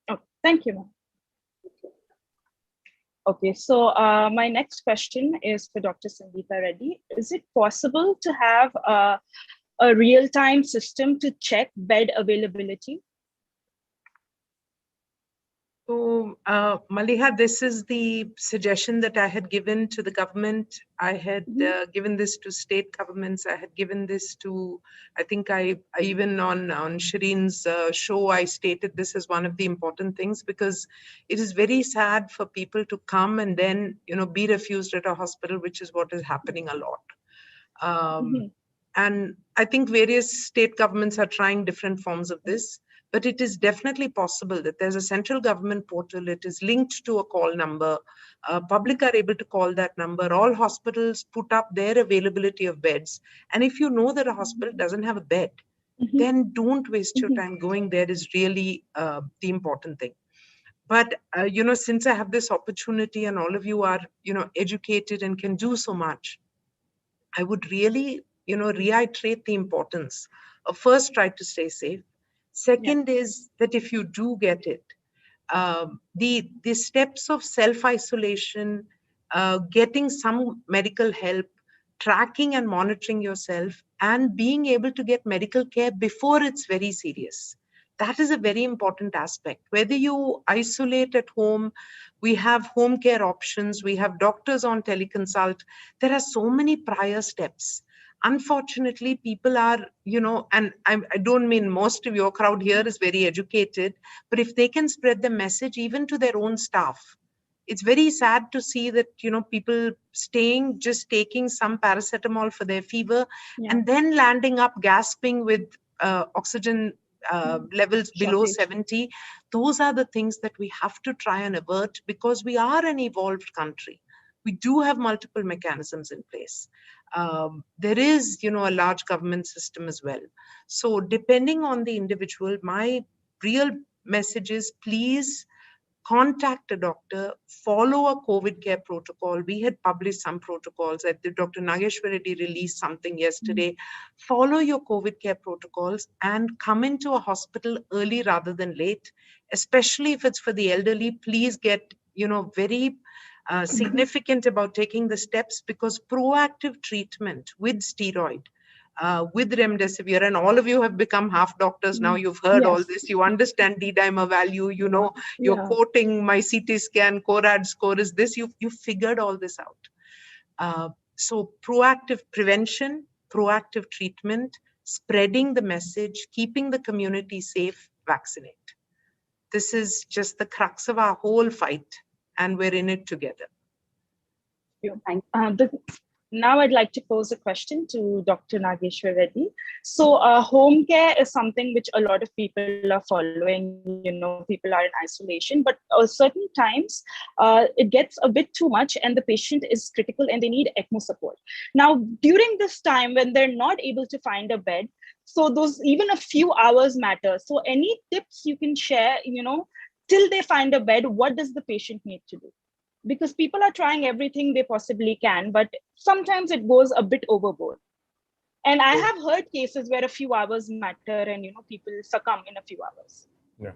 Oh, thank you. Okay, so my next question is for Dr. Sangita Reddy. Is it possible to have a real-time system to check bed availability? So, Malliha, this is the suggestion that I had given to the government. I had given this to state governments. I had given this to, I think I even on Shireen's show, I stated this as one of the important things, because it is very sad for people to come and then, be refused at a hospital, which is what is happening a lot. And I think various state governments are trying different forms of this. But it is definitely possible that there's a central government portal. It is linked to a call number. Public are able to call that number. All hospitals put up their availability of beds. And if you know that a hospital doesn't have a bed, then don't waste your time going there is really the important thing. But, since I have this opportunity and all of you are, educated and can do so much, I would really, reiterate the importance of first try to stay safe. Second is that if you do get it, the steps of self-isolation, getting some medical help, tracking and monitoring yourself, and being able to get medical care before it's very serious. That is a very important aspect. Whether you isolate at home, we have home care options, we have doctors on teleconsult. There are so many prior steps. Unfortunately, people are, and I don't mean most of your crowd here is very educated, but if they can spread the message even to their own staff, it's very sad to see that, people just taking some paracetamol for their fever and then landing up gasping with oxygen levels below 70. Those are the things that we have to try and avert, because we are an evolved country. We do have multiple mechanisms in place. There is, a large government system as well. So depending on the individual, my real message is please contact a doctor, follow a COVID care protocol. We had published some protocols. Dr. Nageshwar Reddy released something yesterday. Follow your COVID care protocols and come into a hospital early rather than late, especially if it's for the elderly. Please get, very significant about taking the steps, because proactive treatment with steroid, with remdesivir, and all of you have become half doctors now. You've heard all this. You understand D-dimer value. You're quoting my CT scan, CORAD score is this. You've figured all this out. So proactive prevention, proactive treatment, spreading the message, keeping the community safe, vaccinate. This is just the crux of our whole fight, and we're in it together. you. Thank Now I'd like to pose a question to Dr. Nageshwar Reddy. So home care is something which a lot of people are following, people are in isolation, but certain times it gets a bit too much and the patient is critical and they need ECMO support. Now, during this time when they're not able to find a bed, so those even a few hours matter. So any tips you can share, till they find a bed, what does the patient need to do? Because people are trying everything they possibly can, but sometimes it goes a bit overboard. And I have heard cases where a few hours matter and, people succumb in a few hours. Yeah.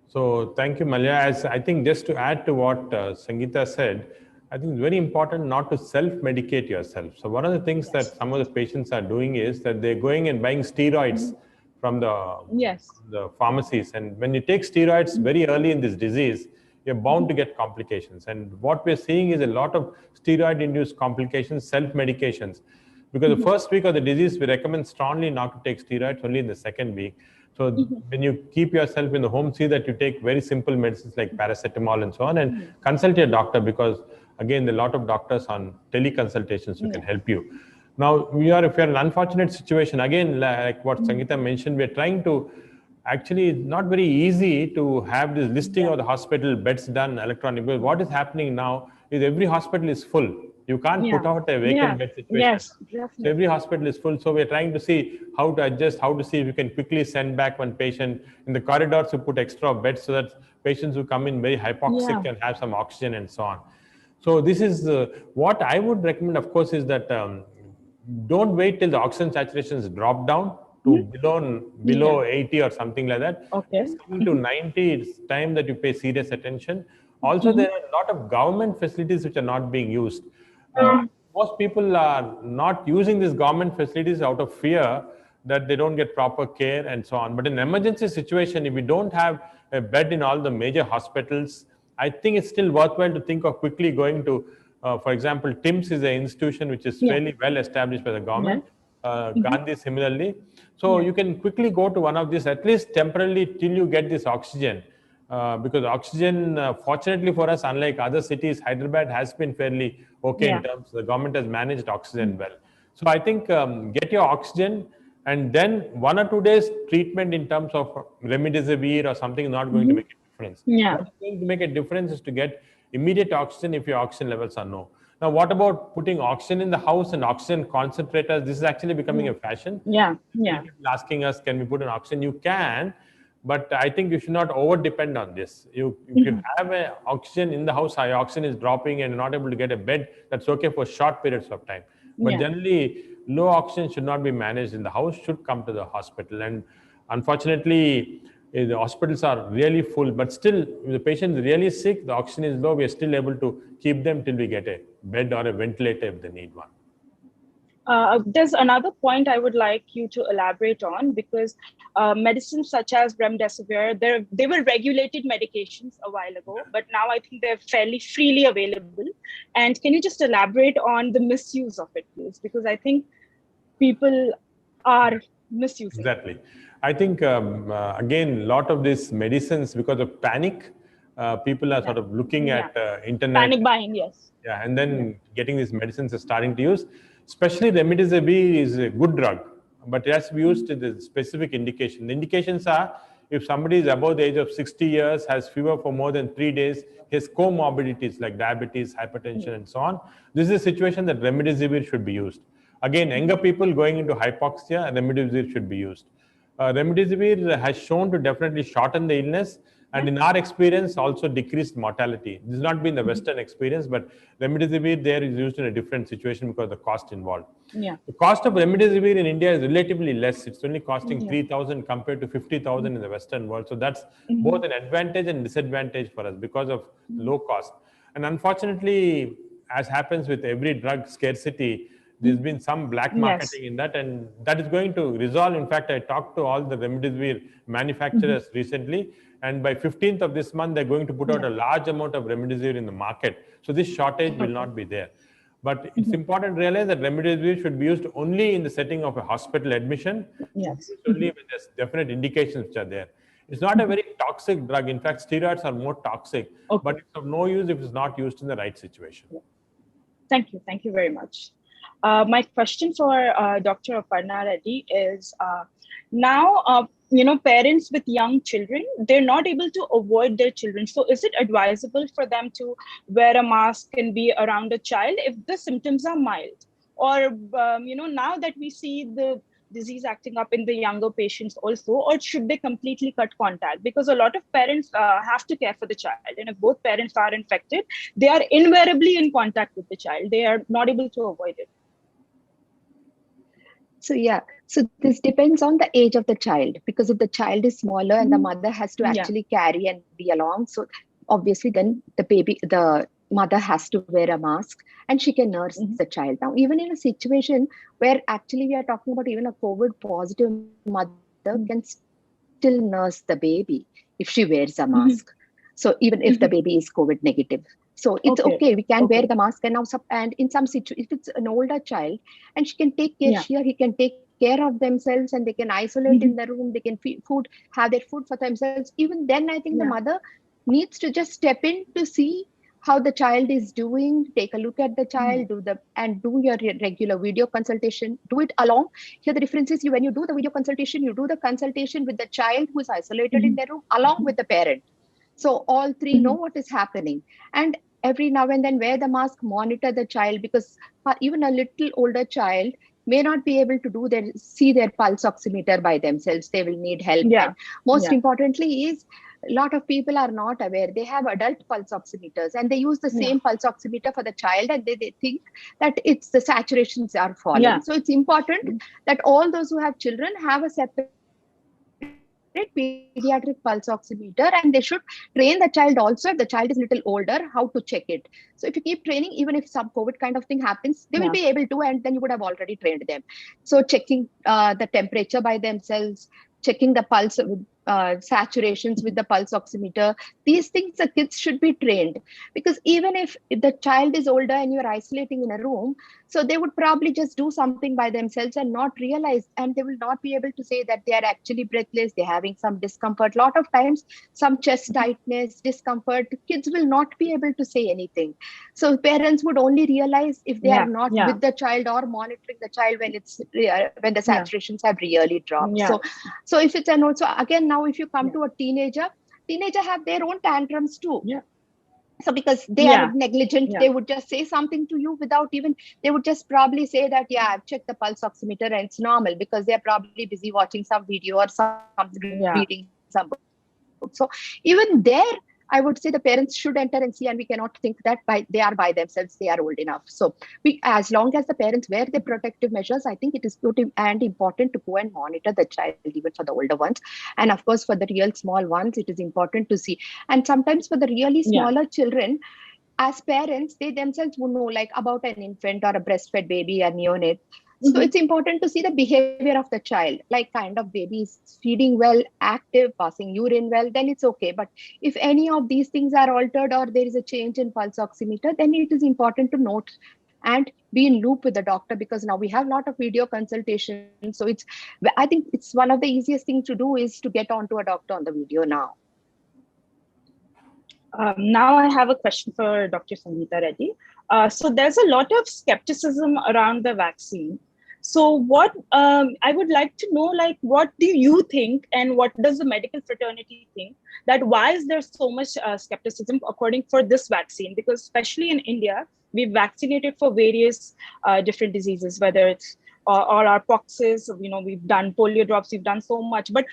So thank you, Malliha. As I think just to add to what Sangita said, I think it's very important not to self-medicate yourself. So one of the things that some of the patients are doing is that they're going and buying steroids from the pharmacies. And when you take steroids very early in this disease, you're bound to get complications. And what we're seeing is a lot of steroid-induced complications, self-medications. Because the first week of the disease, we recommend strongly not to take steroids, only in the second week. So when you keep yourself in the home, see that you take very simple medicines like paracetamol and so on, and consult your doctor, because again, there are a lot of doctors on teleconsultations who can help you. Now, if you're in an unfortunate situation, again, like what Sangita mentioned, we're trying to actually, it's not very easy to have this listing of the hospital beds done electronically. Because what is happening now is every hospital is full. You can't put out a vacant bed situation. So every hospital is full. So we're trying to see how to adjust, how to see if you can quickly send back one patient. In the corridors, you put extra beds so that patients who come in very hypoxic can have some oxygen and so on. So this is what I would recommend, of course, is that don't wait till the oxygen saturation is dropped down to below 80 or something like that. It's coming to 90, it's time that you pay serious attention. Also, there are a lot of government facilities which are not being used. Most people are not using these government facilities out of fear that they don't get proper care and so on. But in an emergency situation, if we don't have a bed in all the major hospitals, I think it's still worthwhile to think of quickly going to, for example, TIMS is an institution which is fairly well established by the government. Gandhi similarly. So you can quickly go to one of these, at least temporarily, till you get this oxygen. Because oxygen, fortunately for us, unlike other cities, Hyderabad has been fairly okay in terms, the government has managed oxygen well. So I think get your oxygen, and then 1 or 2 days treatment in terms of remdesivir or something is not going to make a difference. What is going to make a difference is to get immediate oxygen if your oxygen levels are low. Now, what about putting oxygen in the house and oxygen concentrators? This is actually becoming a fashion. People asking us, can we put an oxygen? You can, but I think you should not over depend on this. If you have an oxygen in the house, your oxygen is dropping and you're not able to get a bed, that's okay for short periods of time. But generally, low oxygen should not be managed in the house, should come to the hospital. And unfortunately, the hospitals are really full, but still, if the patient is really sick, the oxygen is low, we are still able to keep them till we get a bed or a ventilator if they need one. There's another point I would like you to elaborate on, because medicines such as remdesivir, they were regulated medications a while ago, but now I think they're fairly freely available. And can you just elaborate on the misuse of it, please? Because I think people are misusing it. Exactly. I think, again, a lot of these medicines, because of panic, people are sort of looking at internet. Panic buying, Yeah, and then getting these medicines are starting to use. Especially remdesivir is a good drug, but it has to be used in the specific indication. The indications are, if somebody is above the age of 60 years, has fever for more than 3 days, has comorbidities like diabetes, hypertension, and so on. This is a situation that remdesivir should be used. Again, younger people going into hypoxia, remdesivir should be used. Remdesivir has shown to definitely shorten the illness, and in our experience also decreased mortality. This has not been the Western experience, but remdesivir there is used in a different situation because of the cost involved. The cost of remdesivir in India is relatively less. It's only costing 3,000 compared to 50,000 in the Western world. So that's both an advantage and disadvantage for us because of low cost. And unfortunately, as happens with every drug scarcity, there's been some black marketing in that, and that is going to resolve. In fact, I talked to all the remdesivir manufacturers recently, and by 15th of this month, they're going to put out a large amount of remdesivir in the market. So this shortage will not be there. But it's important to realize that remdesivir should be used only in the setting of a hospital admission. Only when there's definite indications which are there. It's not a very toxic drug. In fact, steroids are more toxic, but it's of no use if it's not used in the right situation. Thank you. Thank you very much. My question for Dr. Aparna Reddy is, now, parents with young children, they're not able to avoid their children. So is it advisable for them to wear a mask and be around a child if the symptoms are mild? Or, now that we see the disease acting up in the younger patients also, or should they completely cut contact? Because a lot of parents have to care for the child. And if both parents are infected, they are invariably in contact with the child. They are not able to avoid it. So yeah, so this depends on the age of the child, because if the child is smaller and the mother has to actually carry and be along, so obviously then the mother has to wear a mask and she can nurse the child. Now, even in a situation where actually we are talking about even a COVID positive mother can still nurse the baby if she wears a mask. So even if the baby is COVID negative. So it's okay. We can wear the mask, and now and in some situations, if it's an older child and she can take care, she or he can take care of themselves and they can isolate in the room, they can have their food for themselves. Even then, I think the mother needs to just step in to see how the child is doing, take a look at the child, do your regular video consultation, do it along. Here the difference is when you do the video consultation, you do the consultation with the child who is isolated in their room along with the parent. So all three know what is happening. And every now and then wear the mask, monitor the child, because even a little older child may not be able to see their pulse oximeter by themselves. They will need help. And most importantly is, a lot of people are not aware. They have adult pulse oximeters and they use the same pulse oximeter for the child, and they think that it's the saturations are falling. So it's important that all those who have children have a separate pediatric pulse oximeter, and they should train the child also, if the child is a little older, how to check it. So if you keep training, even if some COVID kind of thing happens, they will be able to, and then you would have already trained them. So checking the temperature by themselves, checking the pulse saturations with the pulse oximeter, these things the kids should be trained, because even if the child is older and you're isolating in a room, so they would probably just do something by themselves and not realize, and they will not be able to say that they are actually breathless, they're having some discomfort. A lot of times some chest tightness, discomfort, kids will not be able to say anything. So parents would only realize if they are not with the child or monitoring the child when the saturations have really dropped. So if it's so again, now if you come to a teenager have their own tantrums too. So because they are negligent, they would just say something to you without even, they would just probably say that, I've checked the pulse oximeter and it's normal, because they're probably busy watching some video or reading some book. So even there, I would say the parents should enter and see, and we cannot think that they are by themselves, they are old enough. So as long as the parents wear their protective measures, I think it is good and important to go and monitor the child, even for the older ones. And of course, for the real small ones, it is important to see. And sometimes for the really smaller children, as parents, they themselves will know like about an infant or a breastfed baby, a neonate. So it's important to see the behavior of the child, like kind of baby is feeding well, active, passing urine well, then it's okay. But if any of these things are altered or there is a change in pulse oximeter, then it is important to note and be in loop with the doctor, because now we have a lot of video consultation. So I think it's one of the easiest things to do is to get onto a doctor on the video now. Now I have a question for Dr. Sangita Reddy. So there's a lot of skepticism around the vaccine. So what I would like to know, like, what do you think, and what does the medical fraternity think, that why is there so much skepticism according for this vaccine? Because especially in India, we've vaccinated for various different diseases, whether it's or our poxes, we've done polio drops, we've done so much. But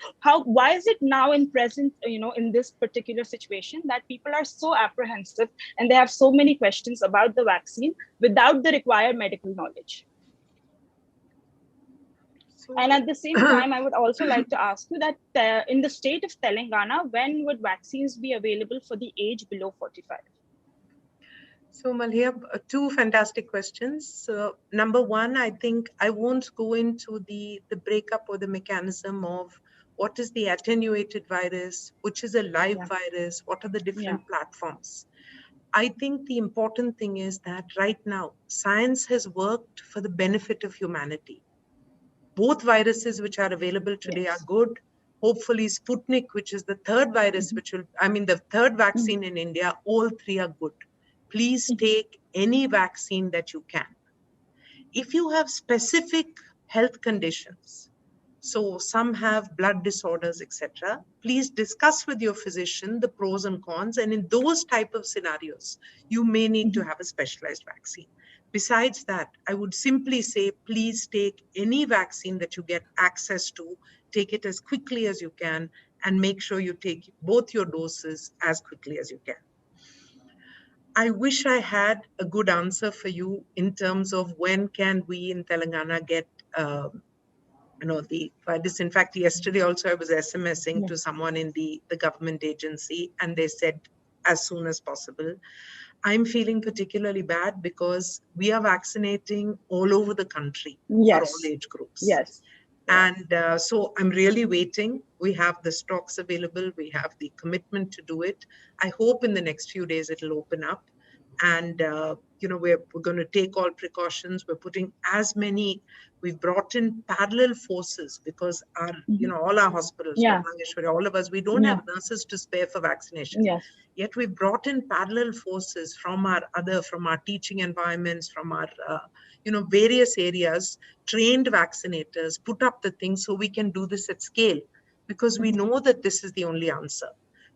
why is it now in present, in this particular situation, that people are so apprehensive and they have so many questions about the vaccine without the required medical knowledge? And at the same time, I would also like to ask you that in the state of Telangana, when would vaccines be available for the age below 45? So Malliha, two fantastic questions. Number one, I think I won't go into the breakup or the mechanism of what is the attenuated virus, which is a live virus, what are the different platforms. I think the important thing is that right now, science has worked for the benefit of humanity. Both viruses which are available today are good. Hopefully Sputnik, which is the third virus, the third vaccine in India, all three are good. please take any vaccine that you can. If you have specific health conditions, so some have blood disorders, etc., please discuss with your physician the pros and cons. And in those type of scenarios, you may need to have a specialized vaccine. Besides that, I would simply say, please take any vaccine that you get access to, take it as quickly as you can, and make sure you take both your doses as quickly as you can. I wish I had a good answer for you in terms of when can we in Telangana get, the this. In fact, yesterday also I was SMSing to someone in the government agency, and they said as soon as possible. I'm feeling particularly bad because we are vaccinating all over the country for all age groups. Yes. And so I'm really waiting. We have the stocks available. We have the commitment to do it. I hope in the next few days it'll open up. And, we're going to take all precautions. We're putting we've brought in parallel forces because all our hospitals, Nageshwar, all of us, we don't have nurses to spare for vaccination. Yet we've brought in parallel forces from our teaching environments, from our, various areas, trained vaccinators, put up the things so we can do this at scale, because we know that this is the only answer.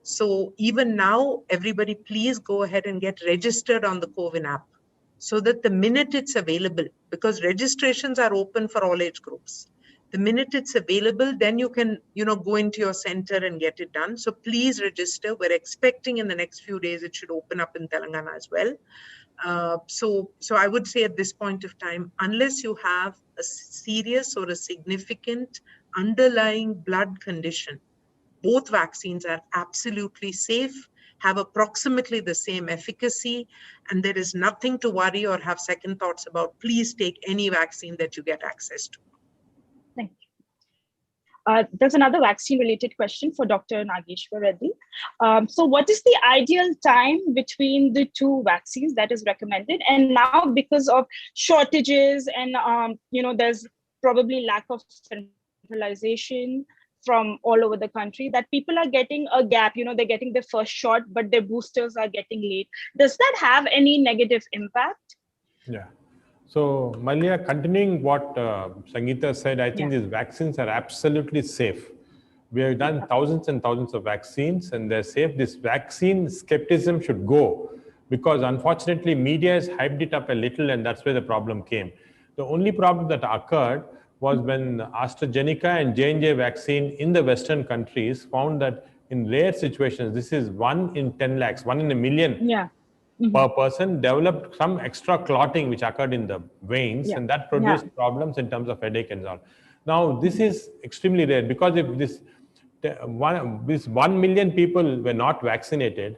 So even now, everybody, please go ahead and get registered on the CoWIN app so that the minute it's available, because registrations are open for all age groups. The minute it's available, then you can, go into your center and get it done. So please register. We're expecting in the next few days, it should open up in Telangana as well. So I would say at this point of time, unless you have a serious or a significant underlying blood condition, both vaccines are absolutely safe, have approximately the same efficacy, and there is nothing to worry or have second thoughts about. Please take any vaccine that you get access to. Thank you. There's another vaccine-related question for Dr. Nageshwar Reddy. So what is the ideal time between the two vaccines that is recommended? And now, because of shortages and, there's probably lack of centralization from all over the country, that people are getting a gap, they're getting their first shot, but their boosters are getting late. Does that have any negative impact? Yeah. So Malliha, continuing what Sangita said, I think these vaccines are absolutely safe. We have done thousands and thousands of vaccines and they're safe. This vaccine skepticism should go, because unfortunately media has hyped it up a little, and that's where the problem came. The only problem that occurred was when AstraZeneca and J&J vaccine in the Western countries found that in rare situations, this is 1 in 10 lakhs, 1 in a million per person, developed some extra clotting which occurred in the veins, and that produced problems in terms of headache and all. Now, this is extremely rare, because if this 1 million people were not vaccinated,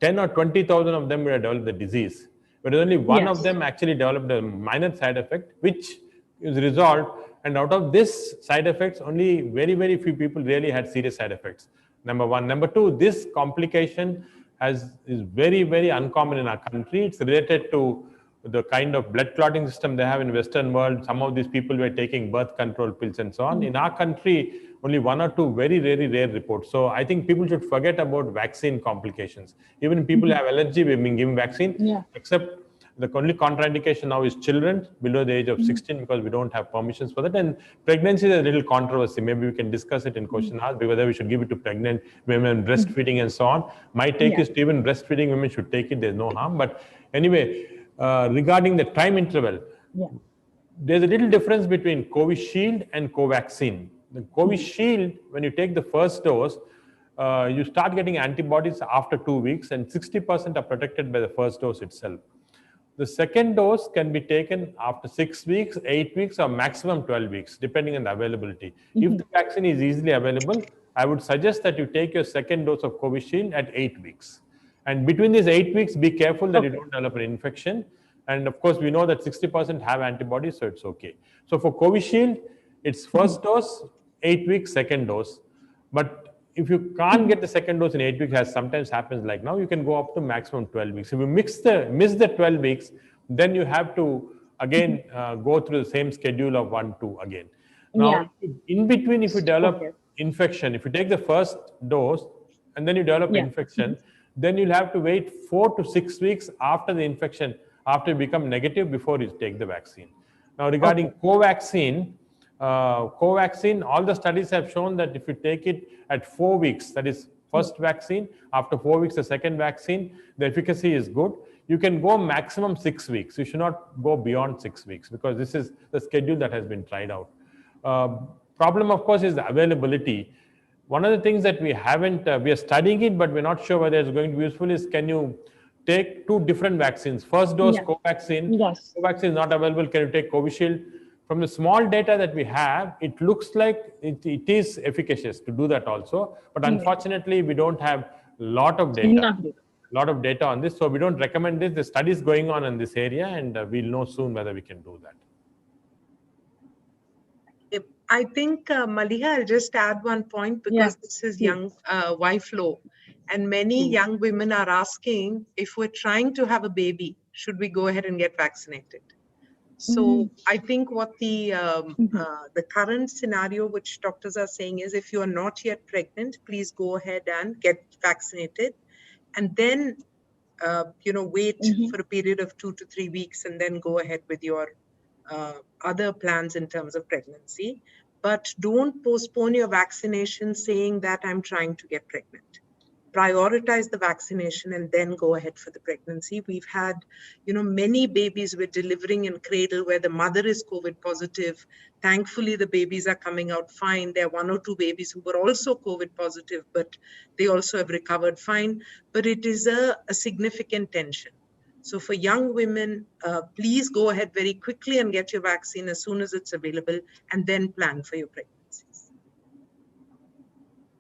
10 or 20,000 of them would have developed the disease. But only one of them actually developed a minor side effect, which is resolved. And out of this side effects, only very, very few people really had serious side effects. Number one. Number two, this complication is very, very uncommon in our country. It's related to the kind of blood clotting system they have in the Western world. Some of these people were taking birth control pills and so on. In our country, only 1 or 2 very, very rare reports. So I think people should forget about vaccine complications. Even if people have allergy, we've been giving vaccine, except the only contraindication now is children below the age of 16, because we don't have permissions for that. And pregnancy is a little controversy. Maybe we can discuss it in question hours, whether we should give it to pregnant women, breastfeeding and so on. My take is to even breastfeeding women should take it. There's no harm. But anyway, regarding the time interval, there's a little difference between Covishield and Covaxin. The Covishield, when you take the first dose, you start getting antibodies after 2 weeks, and 60% are protected by the first dose itself. The second dose can be taken after 6 weeks, 8 weeks, or maximum 12 weeks, depending on the availability. If the vaccine is easily available, I would suggest that you take your second dose of Covishield at 8 weeks. And between these 8 weeks, be careful that you don't develop an infection. And of course, we know that 60% have antibodies, so it's okay. So for Covishield, it's first dose, 8 weeks, second dose. But if you can't get the second dose in 8 weeks, as sometimes happens like now, you can go up to maximum 12 weeks. If you miss the 12 weeks, then you have to again go through the same schedule of 1, 2 again. Now, in between, if you develop infection, if you take the first dose and then you develop infection, then you'll have to wait 4 to 6 weeks after the infection, after you become negative, before you take the vaccine. Now, regarding Covaxin, all the studies have shown that if you take it at 4 weeks, that is first vaccine, after 4 weeks, the second vaccine, the efficacy is good. You can go maximum 6 weeks. You should not go beyond 6 weeks, because this is the schedule that has been tried out. Problem, of course, is the availability. One of the things that we haven't, we are studying it, but we're not sure whether it's going to be useful, is can you take 2 different vaccines? First dose Covaxin, Covaxin is not available. Can you take Covishield? From the small data that we have, it looks like it is efficacious to do that also. But unfortunately, we don't have a lot of data. On this, so we don't recommend this. The study is going on in this area, and we'll know soon whether we can do that. I think, Malliha, I'll just add one point, because this is young YFLO, and many young women are asking, if we're trying to have a baby, should we go ahead and get vaccinated? So I think what the current scenario which doctors are saying is, if you are not yet pregnant, please go ahead and get vaccinated, and then wait for a period of 2 to 3 weeks, and then go ahead with your other plans in terms of pregnancy. But don't postpone your vaccination saying that I'm trying to get pregnant. Prioritize the vaccination and then go ahead for the pregnancy. We've had, many babies we're delivering in cradle where the mother is COVID positive. Thankfully, the babies are coming out fine. There are 1 or 2 babies who were also COVID positive, but they also have recovered fine. But it is a significant tension. So for young women, please go ahead very quickly and get your vaccine as soon as it's available, and then plan for your pregnancies.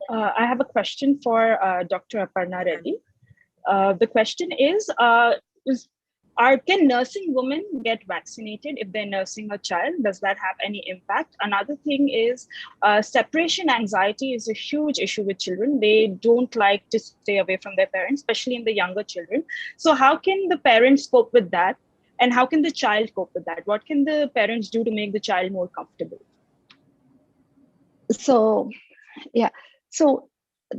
I have a question for Dr. Aparna Reddy. The question is can nursing women get vaccinated if they're nursing a child? Does that have any impact? Another thing is separation anxiety is a huge issue with children. They don't like to stay away from their parents, especially in the younger children. So how can the parents cope with that? And how can the child cope with that? What can the parents do to make the child more comfortable? So, so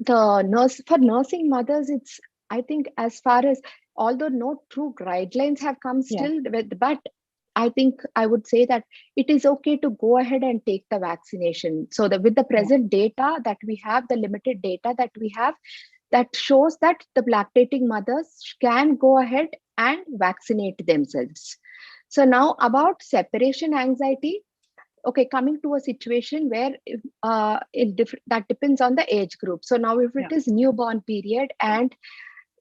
for nursing mothers, it's, I think, as far as, although no true guidelines have come still, but I think I would say that it is okay to go ahead and take the vaccination. So with the present data that we have, the limited data that we have, that shows that the lactating mothers can go ahead and vaccinate themselves. So now about separation anxiety, okay, coming to a situation where that depends on the age group. So now if it is newborn period, and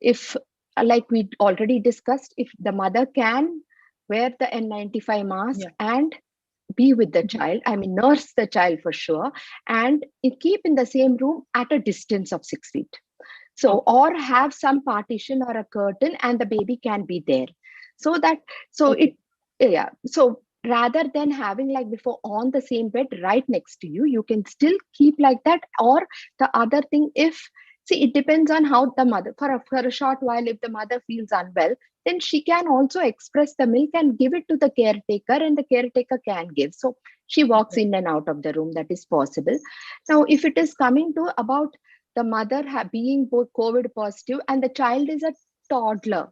if, like we already discussed, if the mother can wear the N95 mask and be with the child, I mean, nurse the child for sure, and keep in the same room at a distance of 6 feet. So, or have some partition or a curtain and the baby can be there. So rather than having like before on the same bed right next to you, you can still keep like that. Or the other thing, it depends on how the mother, for a short while, if the mother feels unwell, then she can also express the milk and give it to the caretaker, and the caretaker can give. So she walks in and out of the room, that is possible. Now, if it is coming to about the mother being both COVID positive and the child is a toddler,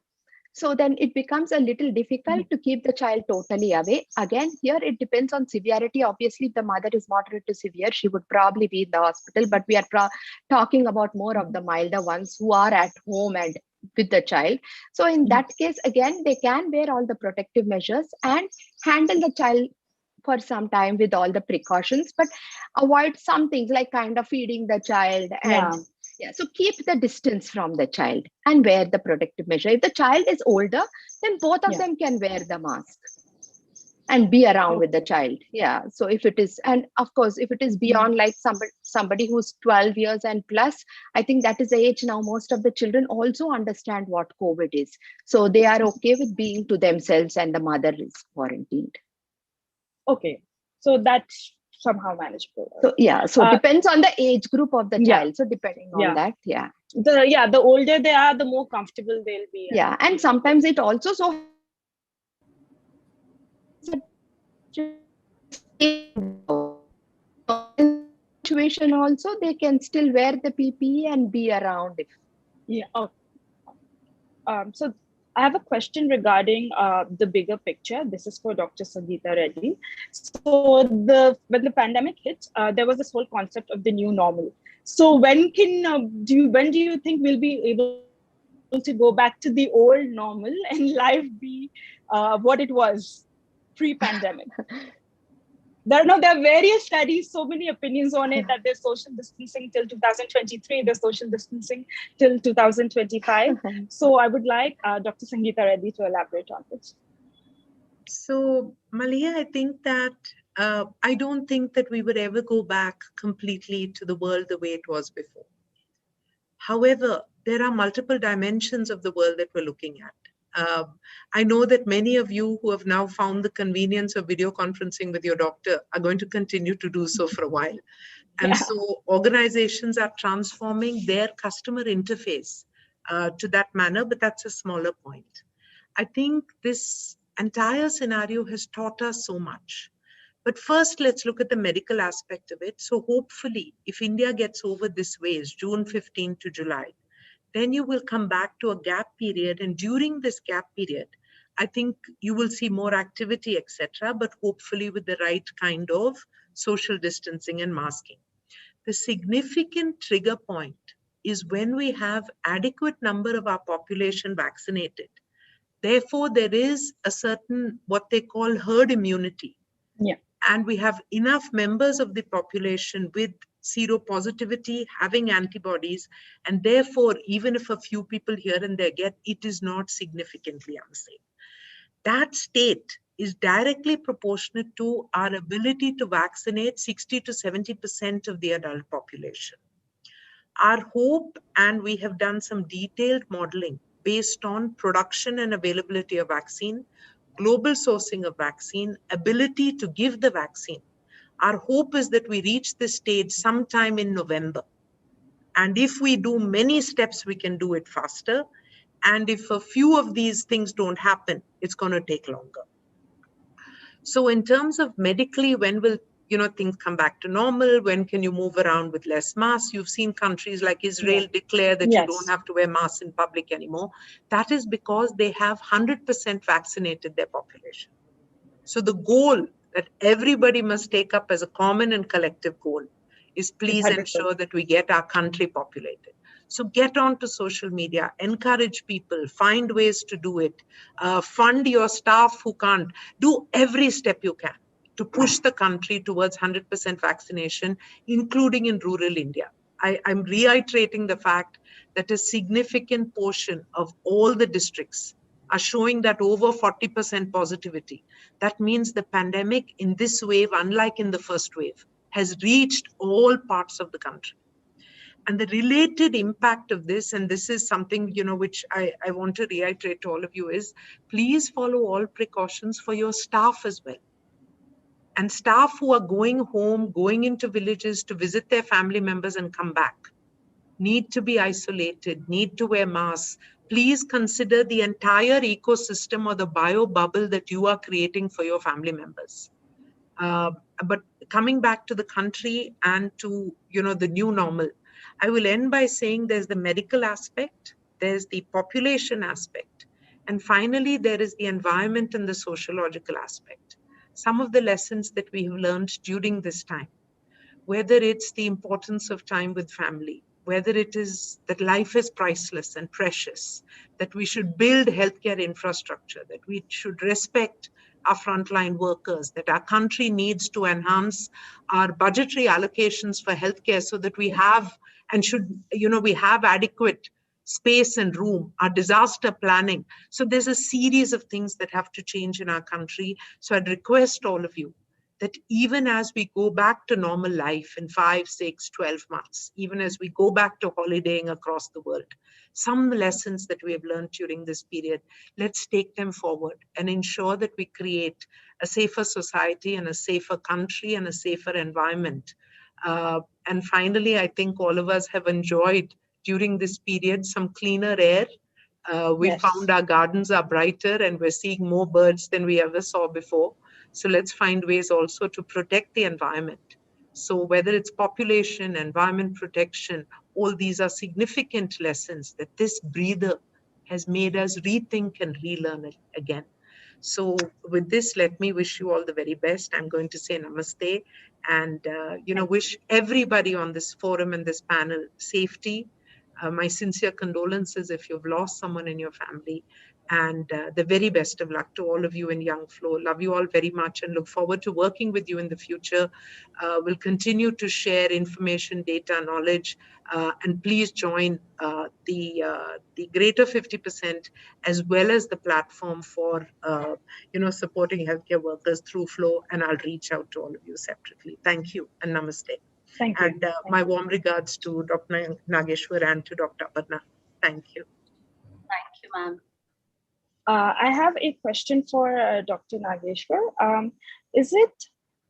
so then it becomes a little difficult to keep the child totally away. Again, here it depends on severity. Obviously, if the mother is moderate to severe, she would probably be in the hospital, but we are talking about more of the milder ones who are at home and with the child. So in that case, again, they can wear all the protective measures and handle the child for some time with all the precautions, but avoid some things like kind of feeding the child and so keep the distance from the child and wear the protective measure. If the child is older, then both of them can wear the mask and be around with the child. So if it is, and of course, if it is beyond like somebody who's 12 years and plus, I think that is the age now most of the children also understand what COVID is. So they are okay with being to themselves and the mother is quarantined. Okay, so that's somehow manageable. So depends on the age group of the child. So depending on that, the older they are, the more comfortable they'll be. And sometimes it also situation also they can still wear the PPE and be around. Okay. So I have a question regarding the bigger picture. This is for Dr. Sangita Reddy. So when the pandemic hit, there was this whole concept of the new normal. So when do you think we'll be able to go back to the old normal and life be what it was pre-pandemic? There are various studies, so many opinions on it, that there's social distancing till 2023, there's social distancing till 2025. So I would like Dr. Sangita Reddy to elaborate on this. So, Malliha, I think that I don't think that we would ever go back completely to the world the way it was before. However, there are multiple dimensions of the world that we're looking at. I know that many of you who have now found the convenience of video conferencing with your doctor are going to continue to do so for a while. And so organizations are transforming their customer interface to that manner, but that's a smaller point. I think this entire scenario has taught us so much. But first, let's look at the medical aspect of it. So hopefully, if India gets over this wave, June 15 to July, then you will come back to a gap period. And during this gap period, I think you will see more activity, etc., but hopefully with the right kind of social distancing and masking. The significant trigger point is when we have adequate number of our population vaccinated. Therefore, there is a certain, what they call herd immunity. Yeah. And we have enough members of the population with seropositivity, having antibodies, and therefore, even if a few people here and there get, it is not significantly unsafe. That state is directly proportionate to our ability to vaccinate 60 to 70% of the adult population. Our hope, and we have done some detailed modeling based on production and availability of vaccine, global sourcing of vaccine, ability to give the vaccine. Our hope is that we reach this stage sometime in November. And if we do many steps, we can do it faster. And if a few of these things don't happen, it's going to take longer. So in terms of medically, when will things come back to normal? When can you move around with less masks? You've seen countries like Israel declare that you don't have to wear masks in public anymore. That is because they have 100% vaccinated their population. So the goal that everybody must take up as a common and collective goal is please ensure that we get our country populated. So get onto social media, encourage people, find ways to do it, fund your staff who can't, do every step you can to push the country towards 100% vaccination, including in rural India. I'm reiterating the fact that a significant portion of all the districts are showing that over 40% positivity. That means the pandemic in this wave, unlike in the first wave, has reached all parts of the country. And the related impact of this, and this is something, which I want to reiterate to all of you, is please follow all precautions for your staff as well. And staff who are going home, going into villages to visit their family members and come back, need to be isolated, need to wear masks. Please consider the entire ecosystem or the bio bubble that you are creating for your family members. But coming back to the country and to, the new normal, I will end by saying there's the medical aspect, there's the population aspect, and finally, there is the environment and the sociological aspect. Some of the lessons that we have learned during this time, whether it's the importance of time with family, whether it is that life is priceless and precious, that we should build healthcare infrastructure, that we should respect our frontline workers, that our country needs to enhance our budgetary allocations for healthcare so that we have and should, we have adequate space and room, our disaster planning. So there's a series of things that have to change in our country. So I'd request all of you that even as we go back to normal life in 5, 6, 12 months, even as we go back to holidaying across the world, some lessons that we have learned during this period, let's take them forward and ensure that we create a safer society and a safer country and a safer environment. And finally, I think all of us have enjoyed during this period some cleaner air. We found our gardens are brighter and we're seeing more birds than we ever saw before. So let's find ways also to protect the environment. So whether it's population, environment protection, all these are significant lessons that this breather has made us rethink and relearn it again. So with this, let me wish you all the very best. I'm going to say namaste and, wish everybody on this forum and this panel safety. My sincere condolences if you've lost someone in your family, and the very best of luck to all of you in YFLO. Love you all very much and look forward to working with you in the future. We'll continue to share information, data, knowledge, and please join the greater 50% as well as the platform for supporting healthcare workers through FLO, and I'll reach out to all of you separately. Thank you and namaste. Thank you. And my warm regards to Dr. Nageshwar and to Dr. Aparna. Thank you. Thank you, ma'am. I have a question for Dr. Nageshwar. Is it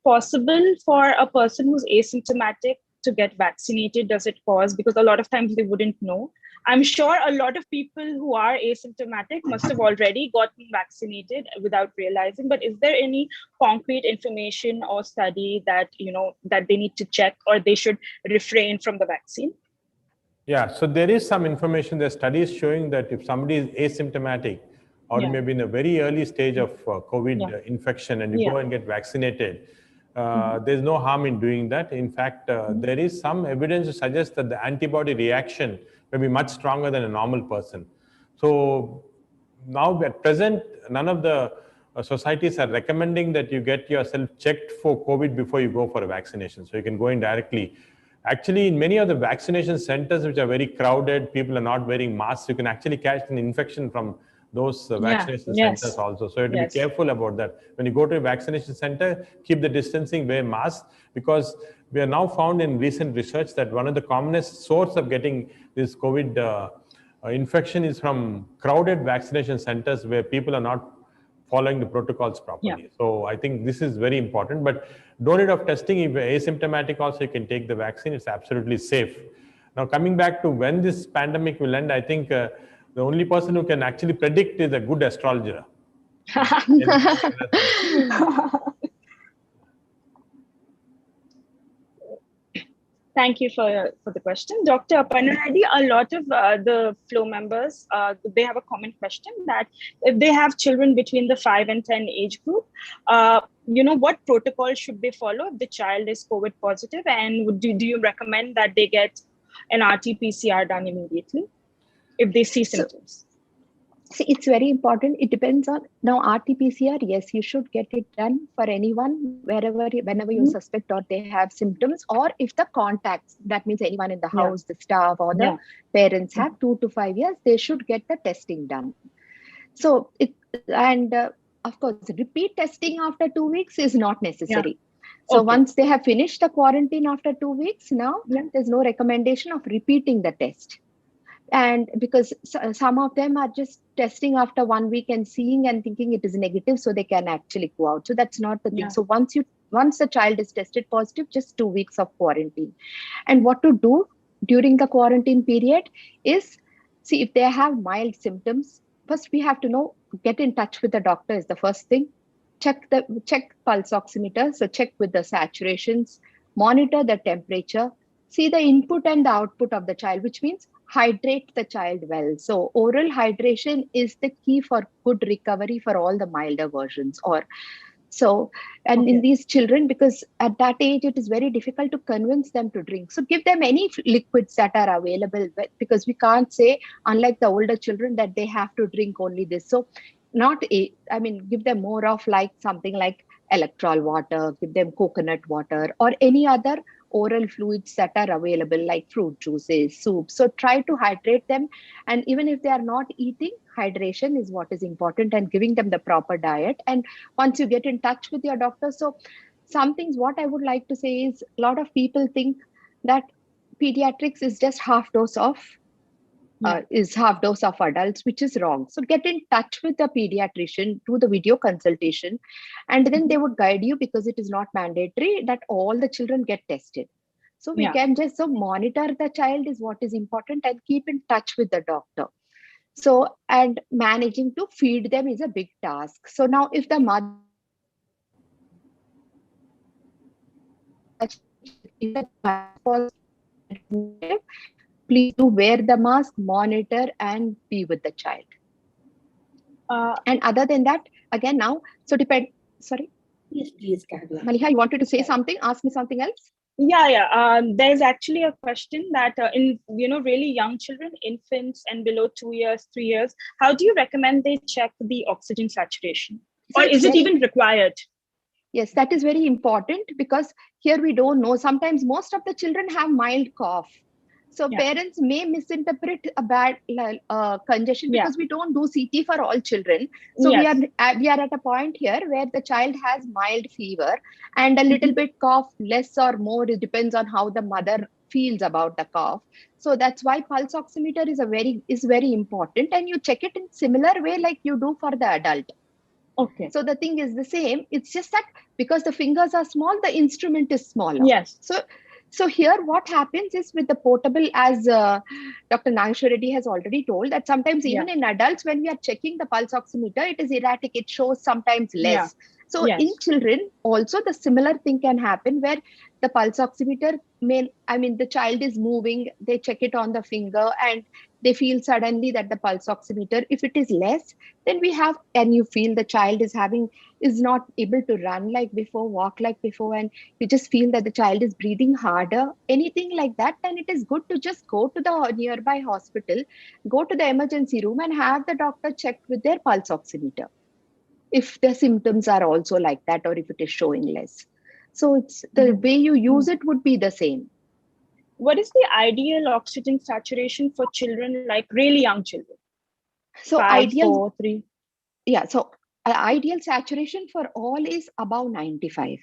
possible for a person who's asymptomatic to get vaccinated? Does it cause? Because a lot of times they wouldn't know. I'm sure a lot of people who are asymptomatic must have already gotten vaccinated without realizing, but is there any concrete information or study that, that they need to check or they should refrain from the vaccine? Yeah, so there is some information. There are studies showing that if somebody is asymptomatic or maybe in a very early stage of COVID infection and you go and get vaccinated, there's no harm in doing that. In fact, there is some evidence to suggest that the antibody reaction may be much stronger than a normal person. So now at present, none of the societies are recommending that you get yourself checked for COVID before you go for a vaccination. So you can go in directly. Actually, in many of the vaccination centers, which are very crowded, people are not wearing masks, you can actually catch an infection from those vaccination centers also. So you have to be careful about that. When you go to a vaccination center, keep the distancing, wear masks, because we are now found in recent research that one of the commonest source of getting this COVID infection is from crowded vaccination centers where people are not following the protocols properly. So I think this is very important, but don't need of testing. If you're asymptomatic also, you can take the vaccine. It's absolutely safe. Now, coming back to when this pandemic will end, I think the only person who can actually predict is a good astrologer. Thank you for the question. Dr. Aparna Reddy, a lot of the FLO members, they have a common question that if they have children between the 5 and 10 age group, what protocol should they follow if the child is COVID positive? And do you recommend that they get an RTPCR done immediately if they see symptoms? See, it's very important. It depends on now RT-PCR. Yes, you should get it done for anyone whenever you suspect or they have symptoms, or if the contacts, that means anyone in the house, the staff or the parents have 2 to 5 years, they should get the testing done. So of course, repeat testing after 2 weeks is not necessary. So once they have finished the quarantine after 2 weeks, now there's no recommendation of repeating the test. And because some of them are just testing after 1 week and seeing and thinking it is negative, so they can actually go out. So that's not the thing. So once the child is tested positive, just 2 weeks of quarantine. And what to do during the quarantine period is, see, if they have mild symptoms, first we have to get in touch with the doctor is the first thing. Check pulse oximeter, so check with the saturations, monitor the temperature, see the input and the output of the child, which means hydrate the child well. So oral hydration is the key for good recovery for all the milder versions. In these children, because at that age, it is very difficult to convince them to drink. So give them any liquids that are available, because we can't say, unlike the older children, that they have to drink only this. So give them more of something like electrol water, give them coconut water or any other oral fluids that are available like fruit juices, soup. So try to hydrate them. And even if they are not eating, hydration is what is important, and giving them the proper diet. And once you get in touch with your doctor, so some things what I would like to say is, a lot of people think that pediatrics is just half dose of adults, which is wrong. So get in touch with the pediatrician, do the video consultation, and then they would guide you, because it is not mandatory that all the children get tested. So we can just monitor the child is what is important, and keep in touch with the doctor. So, and managing to feed them is a big task. So now if the mother please do wear the mask, monitor, and be with the child. And other than that, again now, so depend. Sorry. Yes, please, carry on. Malliha, you wanted to say something? Ask me something else. Yeah. There's actually a question that in really young children, infants and below 2 years, 3 years, how do you recommend they check the oxygen saturation, or is it even required? Yes, that is very important, because here we don't know. Sometimes most of the children have mild cough. So parents may misinterpret a bad congestion, because we don't do CT for all children. So we are at a point here where the child has mild fever and a little bit cough, less or more. It depends on how the mother feels about the cough. So that's why pulse oximeter is very important, and you check it in similar way like you do for the adult. Okay. So the thing is the same. It's just that because the fingers are small, the instrument is smaller. Yes. So here what happens is with the portable, as Dr. Nageshwar Reddy has already told, that sometimes even in adults, when we are checking the pulse oximeter, it is erratic. It shows sometimes less. So in children also the similar thing can happen, where the pulse oximeter the child is moving, they check it on the finger and they feel suddenly that the pulse oximeter, if it is less, then and you feel the child is not able to run like before, walk like before, and you just feel that the child is breathing harder, anything like that, then it is good to just go to the nearby hospital, go to the emergency room and have the doctor check with their pulse oximeter if the symptoms are also like that, or if it is showing less. So it's the way you use it would be the same. What is the ideal oxygen saturation for children, like really young children? So 5, 4, 3. Yeah. So ideal saturation for all is above 95.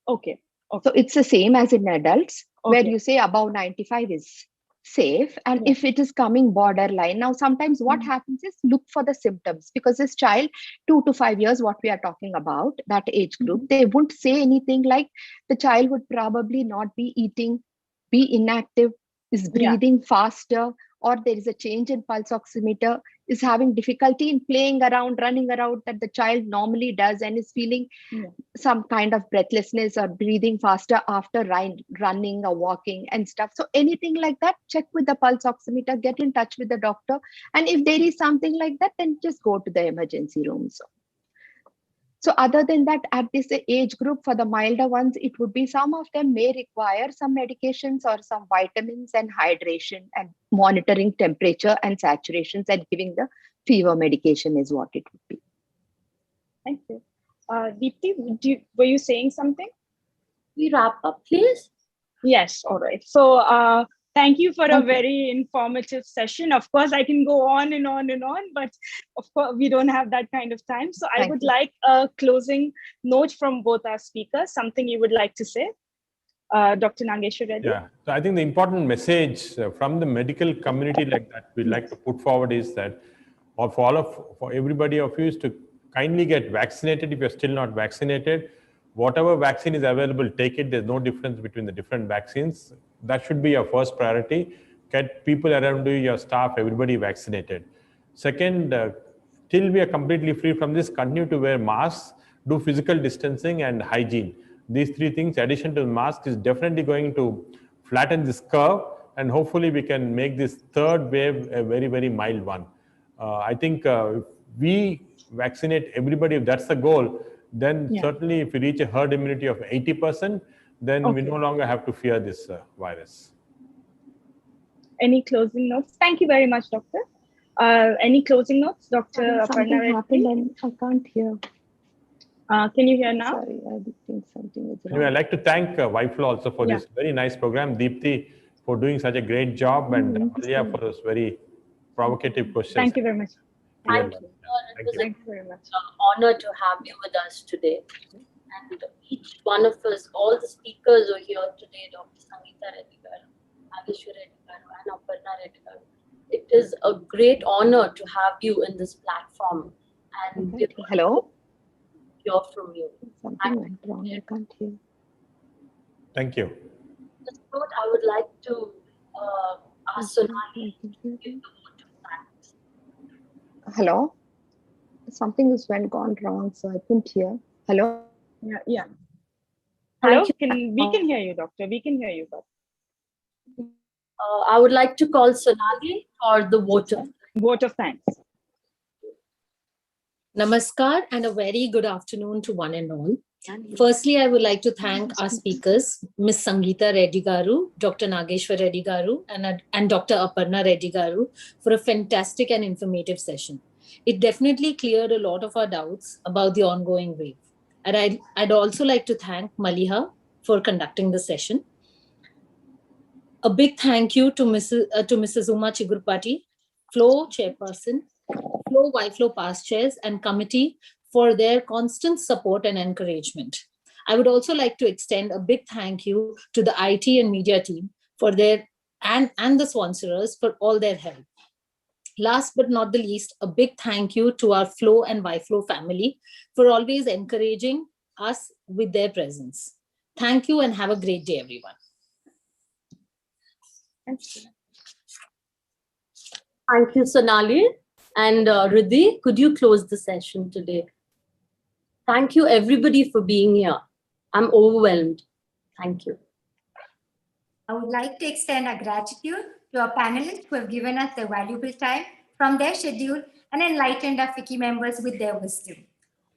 Okay. So it's the same as in adults, where you say above 95 is safe. And if it is coming borderline, now sometimes what happens is look for the symptoms, because this child, 2 to 5 years, what we are talking about, that age group, they wouldn't say anything like the child would probably not be eating, be inactive, is breathing faster, or there is a change in pulse oximeter, is having difficulty in playing around, running around that the child normally does, and is feeling some kind of breathlessness or breathing faster after running or walking and stuff. So anything like that, check with the pulse oximeter, get in touch with the doctor. And if there is something like that, then just go to the emergency room. So other than that, at this age group, for the milder ones, it would be some of them may require some medications or some vitamins and hydration and monitoring temperature and saturations and giving the fever medication is what it would be. Thank you. Deepthi, were you saying something? We wrap up, please? Yes, all right. So thank you for a very informative session. Of course, I can go on and on and on, but of course, we don't have that kind of time. So I would like a closing note from both our speakers, something you would like to say. Dr. Nageshwar Reddy. Yeah, so I think the important message from the medical community like that we'd like to put forward is that for everybody of you is to kindly get vaccinated if you're still not vaccinated. Whatever vaccine is available, take it. There's no difference between the different vaccines. That should be your first priority. Get people around you, your staff, everybody vaccinated. Second, till we are completely free from this, continue to wear masks, do physical distancing and hygiene. These three things, addition to the mask, is definitely going to flatten this curve, and hopefully we can make this third wave a very, very mild one. I think if we vaccinate everybody, if that's the goal, then certainly if we reach a herd immunity of 80%, then we no longer have to fear this virus. Any closing notes? Thank you very much, Doctor. Any closing notes, Dr. Aparna? Something happened and I can't hear. Can you hear now? Sorry, I think something is wrong. Anyway, I'd like to thank YFLO also for this very nice program, Deepthi for doing such a great job, and Malliha for those very provocative questions. Thank you very much. Thank you. It was Thank you very much. an honor to have you with us today. And each one of us, all the speakers who are here today, Dr. Sangita Reddy, Nageshwar Reddy, and Aparna Reddy, it is a great honor to have you in this platform. And hello? Hear from you. Something went wrong. I can't hear. Thank you. This note, I would like to ask Sonali to give the vote of thanks. Hello? Something has gone wrong, so I couldn't hear. Hello? Yeah. Hello? We can hear you, Doctor. We can hear you, but I would like to call Sonali for the vote Vote of thanks. Namaskar and a very good afternoon to one and all. Firstly, I would like to thank our speakers, Ms. Sangita Reddy Garu, Dr. Nageshwar Reddy Garu, and Dr. Aparna Reddy Garu for a fantastic and informative session. It definitely cleared a lot of our doubts about the ongoing wave. And I'd also like to thank Malliha for conducting the session. A big thank you to Mrs. Uma Chigurpati, YFLO Chairperson, YFLO Past Chairs and Committee for their constant support and encouragement. I would also like to extend a big thank you to the IT and media team for their and the sponsors for all their help. Last but not the least, a big thank you to our YFLO and YFLO family for always encouraging us with their presence. Thank you and have a great day, everyone. Thank you, Sonali. And Ridhi, could you close the session today? Thank you, everybody, for being here. I'm overwhelmed. Thank you. I would like to extend our gratitude to our panelists who have given us their valuable time from their schedule and enlightened our FICCI members with their wisdom.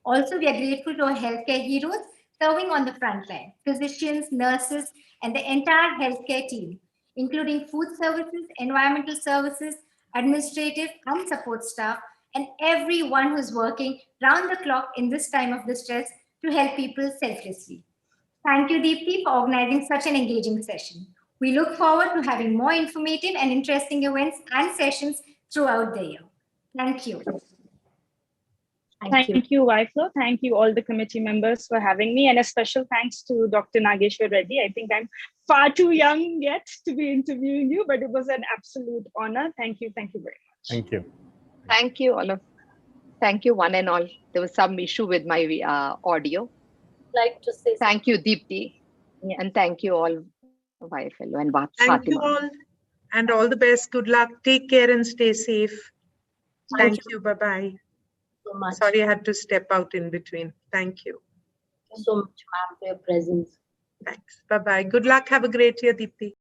Also, we are grateful to our healthcare heroes serving on the front line, physicians, nurses, and the entire healthcare team, including food services, environmental services, administrative and support staff, and everyone who's working round the clock in this time of distress to help people selflessly. Thank you, Deepthi, for organizing such an engaging session. We look forward to having more informative and interesting events and sessions throughout the year. Thank you. Thank you, YFLO. Thank you, all the committee members, for having me. And a special thanks to Dr. Nageshwar Reddy. I think I'm far too young yet to be interviewing you, but it was an absolute honor. Thank you. Thank you very much. Thank you. Thank you, thank you, one and all. There was some issue with my audio. Like to say thank you, Deepthi. Yeah. And thank you all, YFLO and Fatima. Thank you all, and all the best. Good luck. Take care and stay safe. Thank you. Bye-bye. So much. Sorry, I had to step out in between. Thank you. Thank you so much, ma'am, for your presence. Thanks. Bye-bye. Good luck. Have a great year, Deepthi.